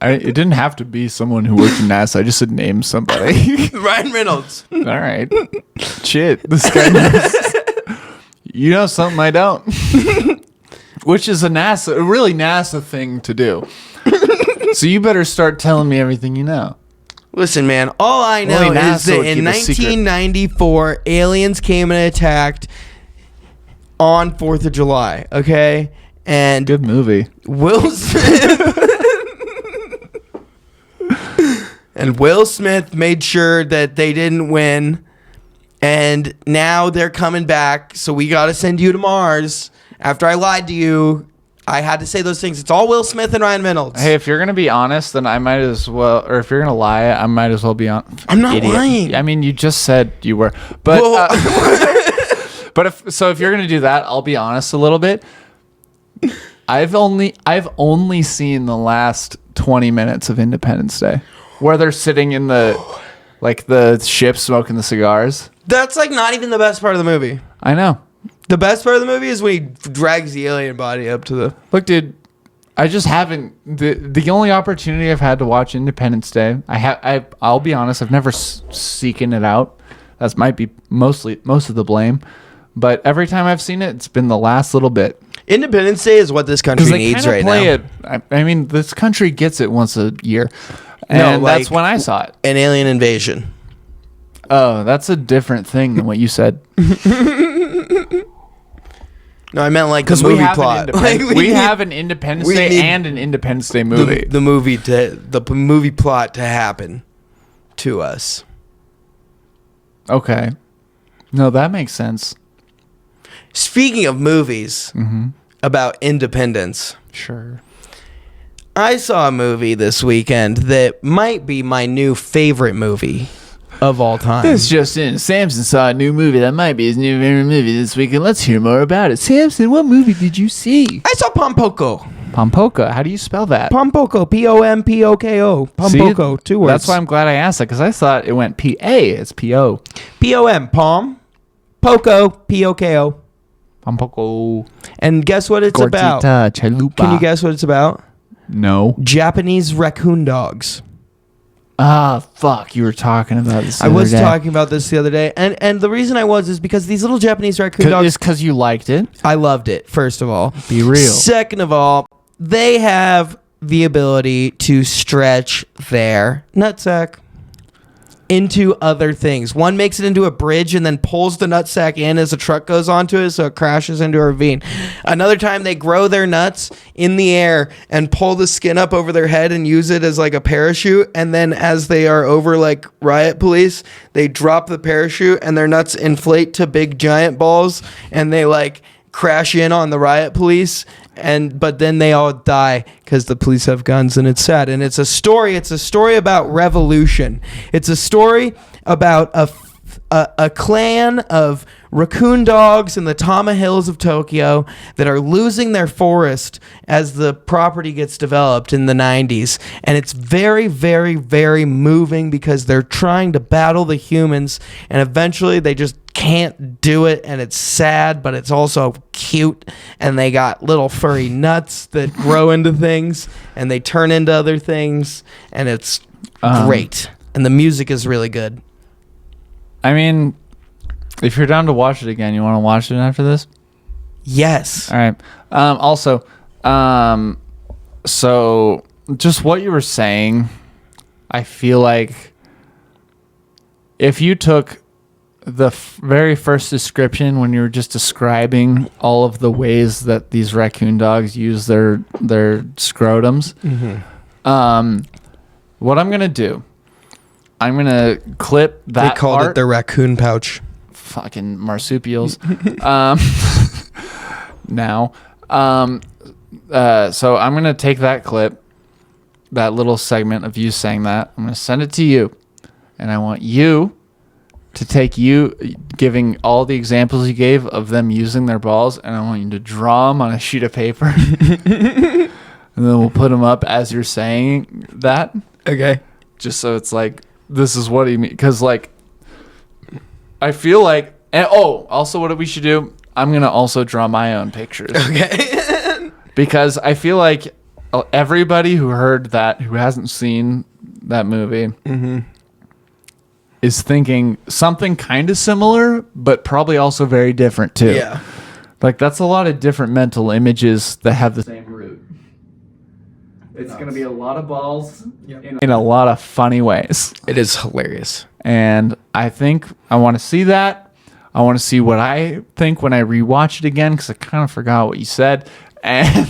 It didn't have to be someone who worked in NASA. I just said name somebody. Ryan Reynolds. All right. Shit, this guy knows. You know something I don't. Which is a really NASA thing to do. So you better start telling me everything you know. Listen, man, all I know Only is NASA that would in keep a secret. 1994, aliens came and attacked on 4th of July, okay? And Good movie. Will Smith and Will Smith made sure that they didn't win, and now they're coming back, so we got to send you to Mars. After I lied to you, I had to say those things. It's all Will Smith and Ryan Reynolds. Hey, if you're gonna be honest, then I might as well, or if you're gonna lie, I might as well be on. I'm not lying. I mean, you just said you were, but Well, but if you're gonna do that, I'll be honest a little bit. I've only seen the last 20 minutes of Independence Day, where they're sitting in the ship smoking the cigars. that's like not even the best part of the movie. I know. The best part of the movie is when he drags the alien body up to the... Look, dude, I just haven't. The only opportunity I've had to watch Independence Day, I'll be honest, I've never seeking it out. That might be most of the blame. But every time I've seen it, it's been the last little bit. Independence Day is what this country needs right now. It. I mean, this country gets it once a year. And that's when I saw it. An alien invasion. Oh, that's a different thing than what you said. No, I meant like the movie plot. We have an Independence Day and an Independence Day movie. The movie plot to happen to us. Okay. No, that makes sense. Speaking of movies about independence, Sure. I saw a movie this weekend that might be my new favorite movie of all time. This just in. Samson saw a new movie that might be his new favorite movie this weekend. Let's hear more about it. Samson, what movie did you see? I saw Pompoko. Pompoco. How do you spell that? Pompoko. Pompoko. Pompoko. See, 2 words. That's why I'm glad I asked that, because I thought it went P-A. It's P-O. Pom. Pom. Poco. Poko. Pompoco. And guess what it's about? Chalupa. Can you guess what it's about? No. Japanese raccoon dogs. Ah, fuck. You were talking about this the I other was day. talking about this the other day. And the reason I was is because these little Japanese raccoon dogs... It's because you liked it. I loved it, first of all. Be real. Second of all, they have the ability to stretch their nutsack into other things. One makes it into a bridge and then pulls the nutsack in as a truck goes onto it, so it crashes into a ravine. Another time, they grow their nuts in the air and pull the skin up over their head and use it as like a parachute. And then as they are over like riot police, they drop the parachute and their nuts inflate to big giant balls and they like crash in on the riot police. But then they all die because the police have guns, and it's sad. And it's a story about revolution. It's a story about a clan of raccoon dogs in the Tama Hills of Tokyo that are losing their forest as the property gets developed in the 90s. And it's very, very, very moving because they're trying to battle the humans, and eventually they just can't do it, and it's sad, but it's also cute. And they got little furry nuts that grow into things, and they turn into other things, and it's great. And the music is really good. I mean, if you're down to watch it again, you want to watch it after this? Yes. All right. Also, so just what you were saying, I feel like if you took the very first description when you were just describing all of the ways that these raccoon dogs use their scrotums, what I'm going to do, I'm going to clip that They called part. it the raccoon pouch. Fucking marsupials. Now. So I'm going to take that clip, that little segment of you saying that. I'm going to send it to you. And I want you to take you giving all the examples you gave of them using their balls, and I want you to draw them on a sheet of paper. And then we'll put them up as you're saying that. Okay. Just so it's like, this is what he means. Because, like, I feel like... And, also what we should do, I'm going to also draw my own pictures. Okay. Because I feel like everybody who heard that, who hasn't seen that movie, is thinking something kind of similar, but probably also very different, too. Yeah. Like, that's a lot of different mental images that have the same root. It's going to be a lot of balls in a lot of funny ways. It is hilarious. And I think I want to see that. I want to see what I think when I rewatch it again, because I kind of forgot what you said. And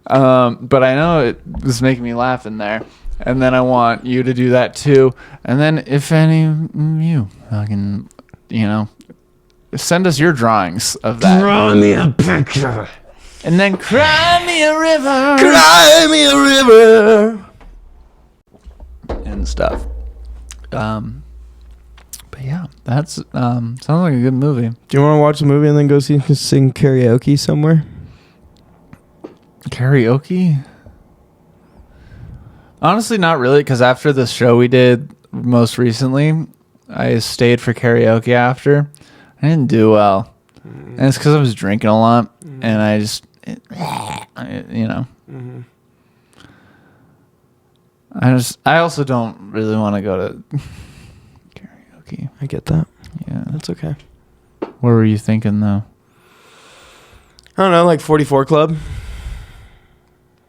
but I know it was making me laugh in there. And then I want you to do that too. And then if any of you fucking, send us your drawings of that. Draw me a picture. And then cry me a river. Cry me a river. And stuff. But yeah, that's sounds like a good movie. Do you want to watch the movie and then go sing karaoke somewhere? Karaoke? Honestly, not really, because after the show we did most recently, I stayed for karaoke after. I didn't do well. And it's because I was drinking a lot, and I just, I also don't really want to go to karaoke. I get that. Yeah. That's okay. What were you thinking, though? I don't know, like 44 Club.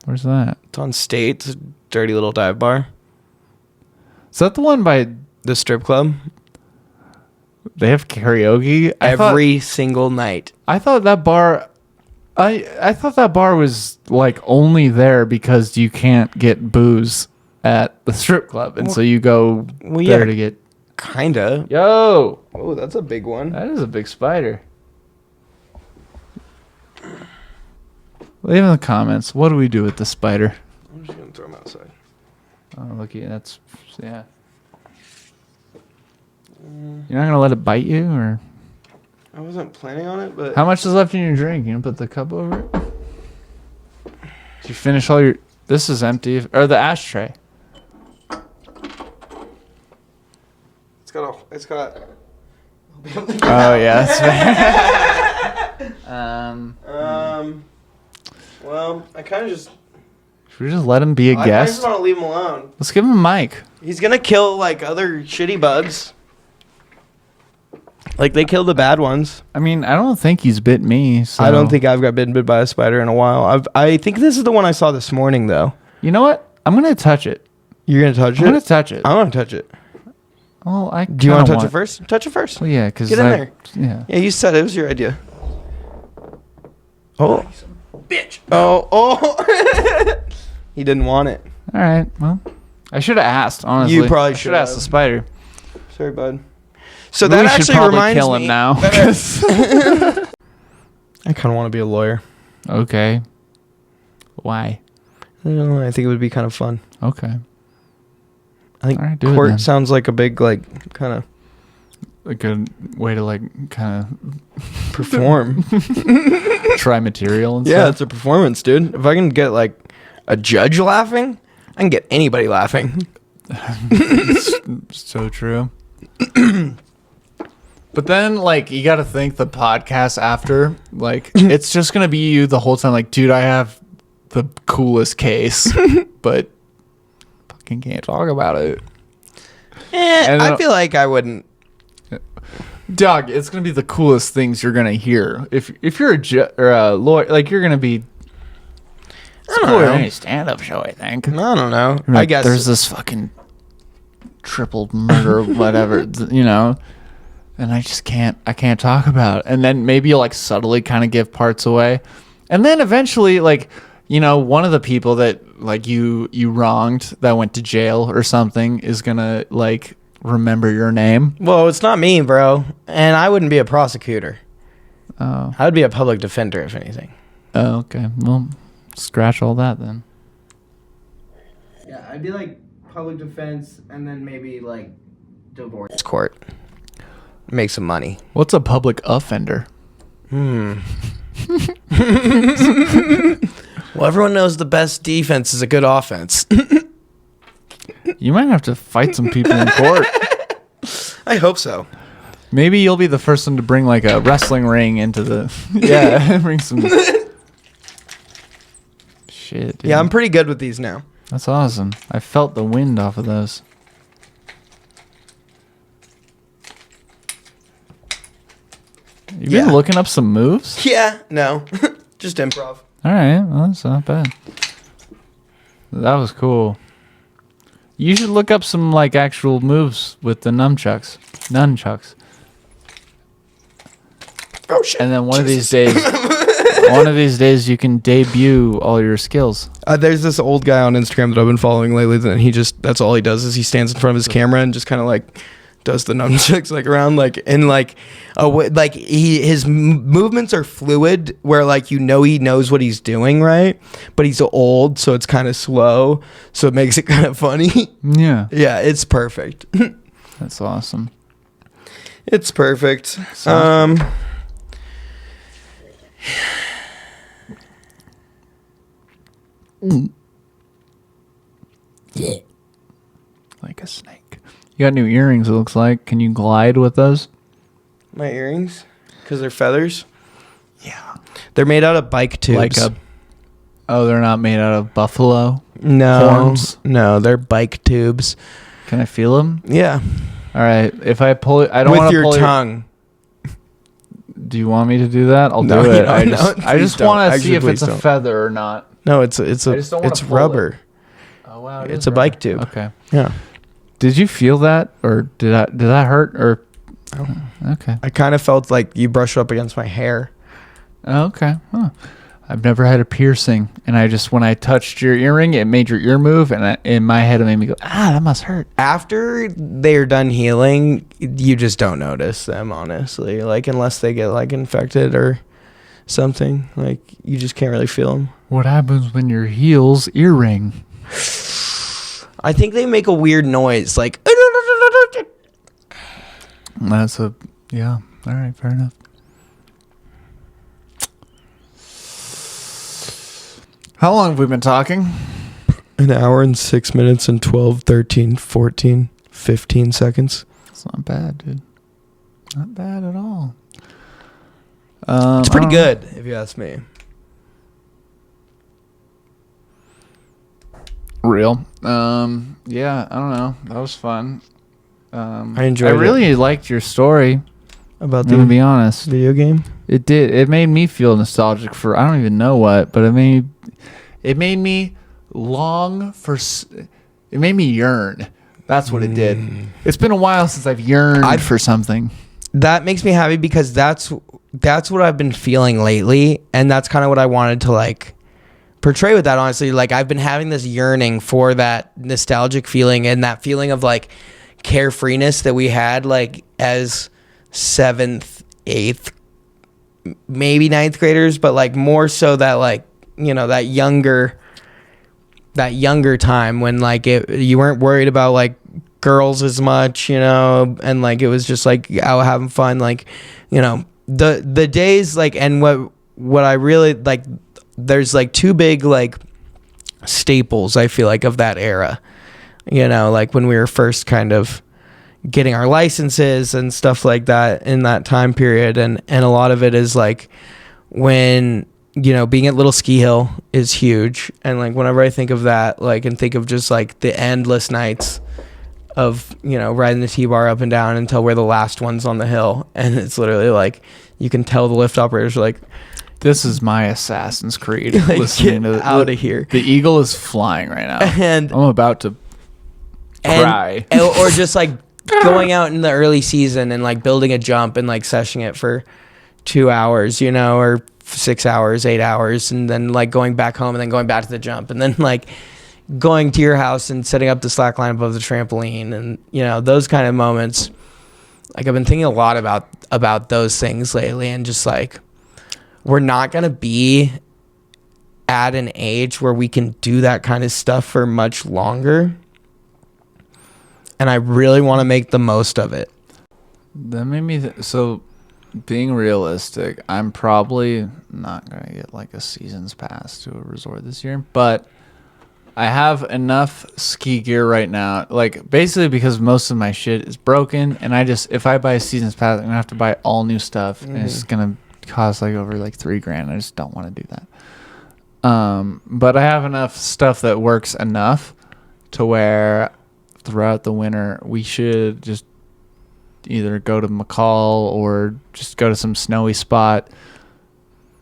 Where's that? It's on State. It's a dirty little dive bar. Is that the one by... The strip club. They have karaoke? Every single night. I thought that bar... I thought that bar was, like, only there because you can't get booze at the strip club. And so you go there to get... Kinda. Yo! Oh, that's a big one. That is a big spider. Leave in the comments. What do we do with the spider? I'm just going to throw him outside. Oh, looky. That's... Yeah. You're not going to let it bite you, or... I wasn't planning on it, but... How much is left in your drink? You gonna put the cup over it? Did you finish all your... This is empty. Or the ashtray. It's got... Oh, yeah, that's fair. Well, I kind of just... Should we just let him be a I guest? just want to leave him alone. Let's give him a mic. He's going to kill, like, other shitty bugs. Like, they kill the bad ones. I mean, I don't think he's bit me. So. I don't think I've got bitten by a spider in a while. I think this is the one I saw this morning, though. You know what? I'm going to touch it. You're going to touch it? I'm going to touch it. I want to touch it. Well, Do you want to touch it first? Touch it first. Well, yeah, because... Get in there. Yeah. Yeah, you said it was your idea. Oh. Bitch. Oh. He didn't want it. All right. Well, I should have asked, honestly. You probably should have asked the spider. Sorry, bud. So We that should actually probably reminds kill me. him now. I kind of want to be a lawyer. Okay. Why? I don't know. I think it would be kind of fun. Okay. I think All right, do it court then. sounds like a big, like, kind of a good way to like kind Perform. of try material and Yeah, stuff. it's a performance, dude. If I can get like a judge laughing, I can get anybody laughing. So true. But then, like, you got to think the podcast after, like, it's just going to be you the whole time. Like, dude, I have the coolest case, but fucking can't talk about it. And I feel like I wouldn't. Dog, it's going to be the coolest things you're going to hear. If you're a lawyer, like, you're going to be. It's don't cooler know. than any stand-up show, I think. I don't know. Like, I guess there's this fucking triple murder, whatever, you know. And I can't talk about it. And then maybe you'll like subtly kind of give parts away. And then eventually, like, you know, one of the people that like you wronged that went to jail or something is gonna like remember your name. Well, it's not me, bro. And I wouldn't be a prosecutor. Oh. I would be a public defender, if anything. Oh, okay. Well, scratch all that then. Yeah, I'd be like public defense and then maybe like divorce court. Make some money. What's a public offender? Well, everyone knows the best defense is a good offense. You might have to fight some people in court. I hope so. Maybe you'll be the first one to bring like a wrestling ring into the yeah, bring some shit. Dude. Yeah, I'm pretty good with these now. That's awesome. I felt the wind off of those. You've been looking up some moves? Yeah, no. Just improv. All right. Well, that's not bad. That was cool. You should look up some like actual moves with the nunchucks. Oh shit. And then one of these days you can debut all your skills. There's this old guy on Instagram that I've been following lately, and that's all he does is he stands in front of his camera and just kind of like does the nunchucks like around like in like a way, like his movements are fluid where like you know he knows what he's doing, right? But he's old, so it's kind of slow, so it makes it kind of funny. Yeah. Yeah, it's perfect. That's awesome. It's perfect. Yeah. Like a snake. You got new earrings, it looks like. Can you glide with those? My earrings, because they're feathers. Yeah. They're made out of bike tubes. Oh, they're not made out of buffalo horns? No, they're bike tubes. Can I feel them? Yeah. All right. If I pull it, I don't want With to your pull tongue. Do you want me to do that? I'll No, do you it. don't. I just Please want don't. to see Actually, if it's a please don't. feather or not. No, it's just don't wanna pull rubber. Oh wow, It's a bike tube. Okay. Yeah. Did you feel that, or did that hurt, or? Oh. Okay. I kind of felt like you brushed up against my hair. Oh, okay. Huh. I've never had a piercing, and when I touched your earring, it made your ear move, and in my head, it made me go, that must hurt. After they're done healing, you just don't notice them, honestly. Like, unless they get, like, infected or something. Like, you just can't really feel them. What happens when your heels earring? I think they make a weird noise, like... Yeah. All right, fair enough. How long have we been talking? An hour and 6 minutes and 12, 13, 14, 15 seconds. It's not bad, dude. Not bad at all. It's pretty good, if you ask me. Real. Yeah, I don't know. That was fun. I enjoyed it. I really liked your story. About I'm gonna be honest. video game? It did. It made me feel nostalgic for I don't even know what, but it made me long for. It made me yearn. That's what it did. It's been a while since I've yearned for something. That makes me happy because that's what I've been feeling lately, and that's kind of what I wanted to like portray with that. Honestly, like I've been having this yearning for that nostalgic feeling and that feeling of like carefreeness that we had like as 7th, 8th, maybe 9th graders, but like more so that like, you know, that younger time when like you weren't worried about like girls as much, you know, and like it was just like out having fun, like, you know, the days like, and what I really like, there's like two big like staples I feel like of that era, you know, like when we were first kind of getting our licenses and stuff like that in that time period, and a lot of it is like when, you know, being at Little Ski Hill is huge, and like whenever I think of that, like, and think of just like the endless nights of, you know, riding the T-bar up and down until we're the last ones on the hill, and it's literally like you can tell the lift operators are like, this is my Assassin's Creed. like, Listening get to out of here. The eagle is flying right now, And I'm about to cry. or just like going out in the early season and like building a jump and like sessioning it for 2 hours, you know, or 6 hours, 8 hours, and then like going back home and then going back to the jump, and then like going to your house and setting up the slack line above the trampoline, and, you know, those kind of moments. Like I've been thinking a lot about those things lately, and just like we're not gonna be at an age where we can do that kind of stuff for much longer, and I really want to make the most of it. That made me so being realistic, I'm probably not gonna get like a season's pass to a resort this year, but I have enough ski gear right now, like basically because most of my shit is broken, and if I buy a season's pass, I'm gonna have to buy all new stuff, and it's gonna cost like over like $3,000. I just don't want to do that. But I have enough stuff that works enough to where throughout the winter we should just either go to McCall or just go to some snowy spot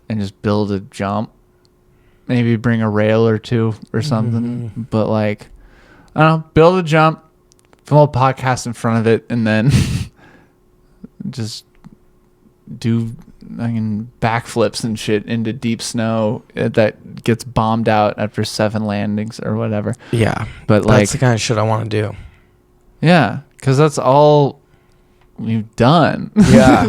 and just build a jump. Maybe bring a rail or two or something. But like, I don't know, build a jump, film a podcast in front of it, and then just do backflips and shit into deep snow that gets bombed out after 7 landings or whatever. Yeah, but like, that's the kind of shit I want to do. Yeah, because that's all we've done. Yeah.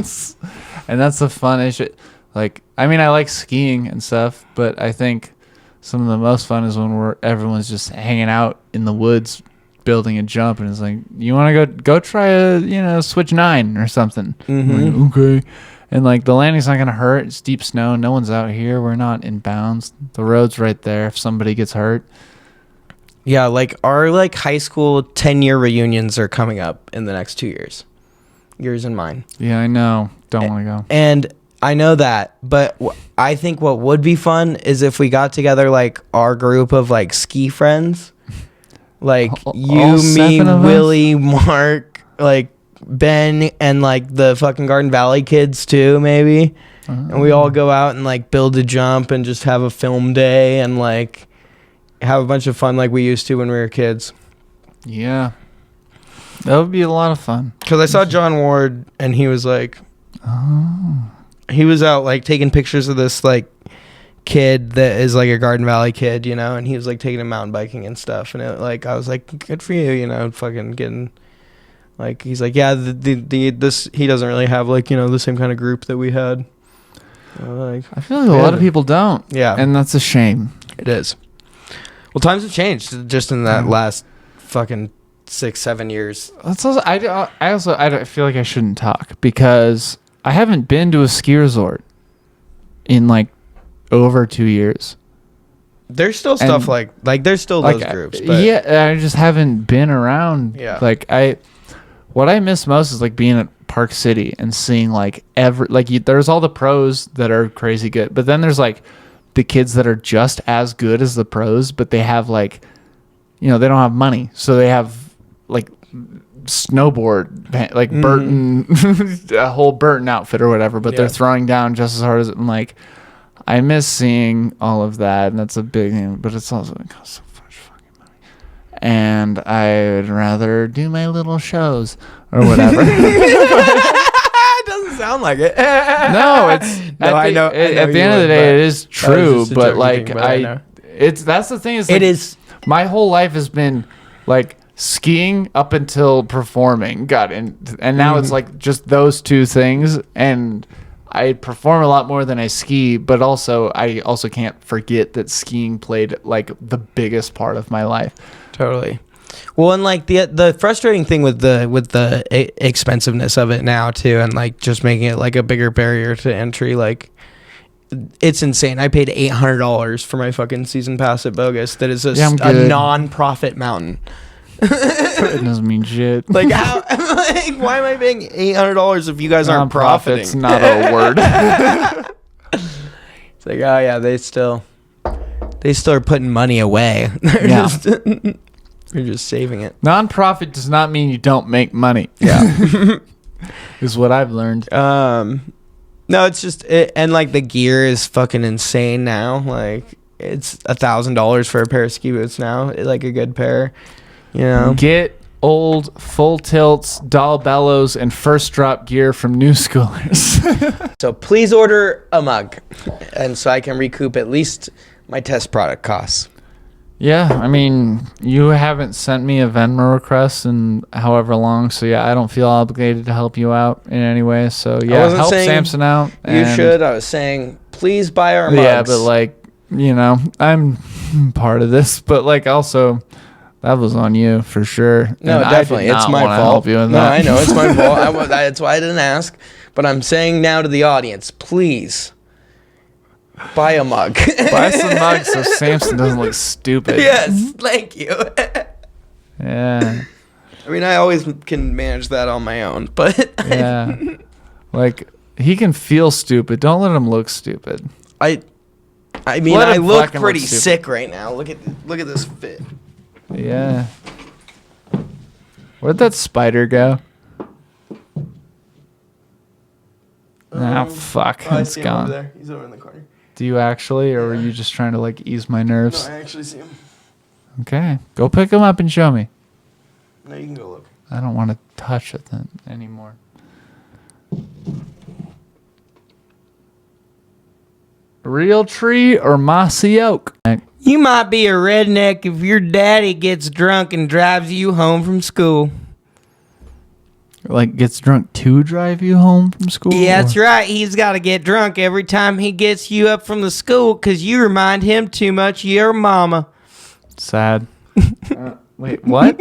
And that's the fun shit. Like, I mean, I like skiing and stuff, but I think some of the most fun is when everyone's just hanging out in the woods building a jump, and it's like, you want to go try a switch 9 or something. Like, okay. And like the landing's not gonna hurt. It's deep snow. No one's out here. We're not in bounds. The road's right there. If somebody gets hurt. Yeah, like our like high school 10-year reunions are coming up in the next 2 years. Yours and mine. Yeah, I know. Don't want to go. And I know that, but I think what would be fun is if we got together like our group of like ski friends, like you, me, Willie, Mark, like Ben, and like the fucking Garden Valley kids too, maybe. And we all go out and like build a jump and just have a film day and like have a bunch of fun like we used to when we were kids. Yeah. That would be a lot of fun. Because I saw John Ward and he was like, he was out like taking pictures of this like kid that is like a Garden Valley kid, you know, and he was like taking him mountain biking and stuff. And it, like, I was like, good for you, you know, fucking getting like, he's like, yeah, this, he doesn't really have like, you know, the same kind of group that we had. Like, I feel like a lot of people don't. Yeah. And that's a shame. It is. Well, times have changed just in that last fucking 6-7 years. That's also, I feel like I shouldn't talk because I haven't been to a ski resort in like over 2 years. There's still stuff like there's still those groups. But yeah, I just haven't been around. Yeah. Like what I miss most is like being at Park City and seeing like there's all the pros that are crazy good, but then there's like the kids that are just as good as the pros, but they have like, you know, they don't have money, so they have like snowboard, like Burton, a whole Burton outfit or whatever, but they're throwing down just as hard as I'm like, I miss seeing all of that, and that's a big thing, but it's also it costs so much fucking money. And I'd rather do my little shows or whatever. It doesn't sound like it. No, it's I know. At the end of the day, it is true, but like that's the thing is like, it is. My whole life has been like skiing up until performing. And now it's like just those two things, and I perform a lot more than I ski, but I also can't forget that skiing played like the biggest part of my life. Totally. Well, and like the frustrating thing with the expensiveness of it now too, and like just making it like a bigger barrier to entry, like it's insane. I paid $800 for my fucking season pass at Bogus. That is a non-profit mountain. It doesn't mean shit. Like how? Like, why am I paying $800 if you guys aren't profiting? It's not a word. It's like, oh yeah, they still are putting money away. Yeah. They're just saving it. Non-profit does not mean you don't make money. Yeah. Is what I've learned. No, it's just and like the gear is fucking insane now. Like it's $1,000 for a pair of ski boots now, like a good pair. You know, get old full tilts, doll bellows, and first drop gear from new schoolers. So please order a mug, and so I can recoup at least my test product costs. Yeah, I mean, you haven't sent me a Venmo request in however long, so yeah, I don't feel obligated to help you out in any way. So yeah, help Samson out. You should. I was saying, please buy our mugs. Yeah, but like, you know, I'm part of this, but like also, that was on you for sure. No, and definitely, it's my fault. Help you with no, that. I know it's my fault. That's why I didn't ask. But I'm saying now to the audience, please. Buy a mug. Buy some mugs so Samson doesn't look stupid. Yes, thank you. Yeah. I mean, I always can manage that on my own, but yeah, like he can feel stupid. Don't let him look stupid. I mean, I look pretty sick right now. Look at this fit. Yeah. Where'd that spider go? Fuck. It's gone. Over there. He's over in the corner. Do you actually, or were you just trying to like ease my nerves? No, I actually see him. Okay, go pick him up and show me. No, you can go look. I don't want to touch it then anymore. Real tree or mossy oak? You might be a redneck if your daddy gets drunk and drives you home from school. Like gets drunk to drive you home from school? Yeah, that's right. He's got to get drunk every time he gets you up from the school because you remind him too much of your mama. Sad. Wait, what?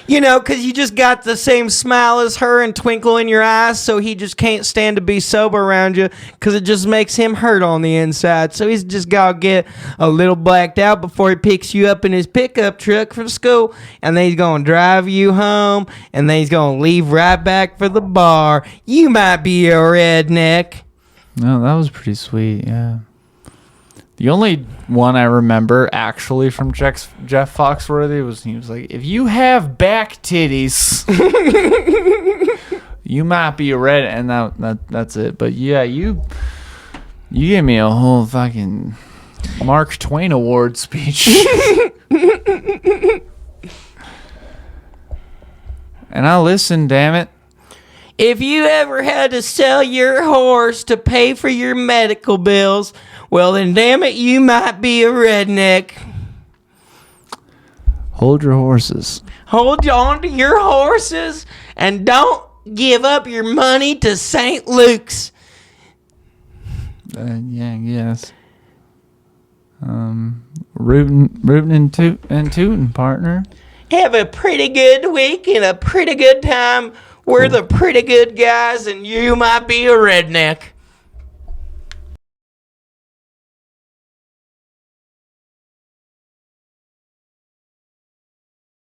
You know, because you just got the same smile as her and twinkle in your eyes, so he just can't stand to be sober around you because it just makes him hurt on the inside. So he's just got to get a little blacked out before he picks you up in his pickup truck from school, and then he's going to drive you home, and then he's going to leave right back for the bar. You might be a redneck. No, that was pretty sweet, yeah. The only one I remember actually from Jeff Foxworthy was he was like, if you have back titties, you might be a red, and that's it. But yeah, you gave me a whole fucking Mark Twain Award speech. And I listened, damn it. If you ever had to sell your horse to pay for your medical bills, well then damn it, you might be a redneck. Hold your horses. Hold on to your horses and don't give up your money to St. Luke's. Yeah, I guess. Rootin' and tootin', partner. Have a pretty good week and a pretty good time. We're the pretty good guys, and you might be a redneck.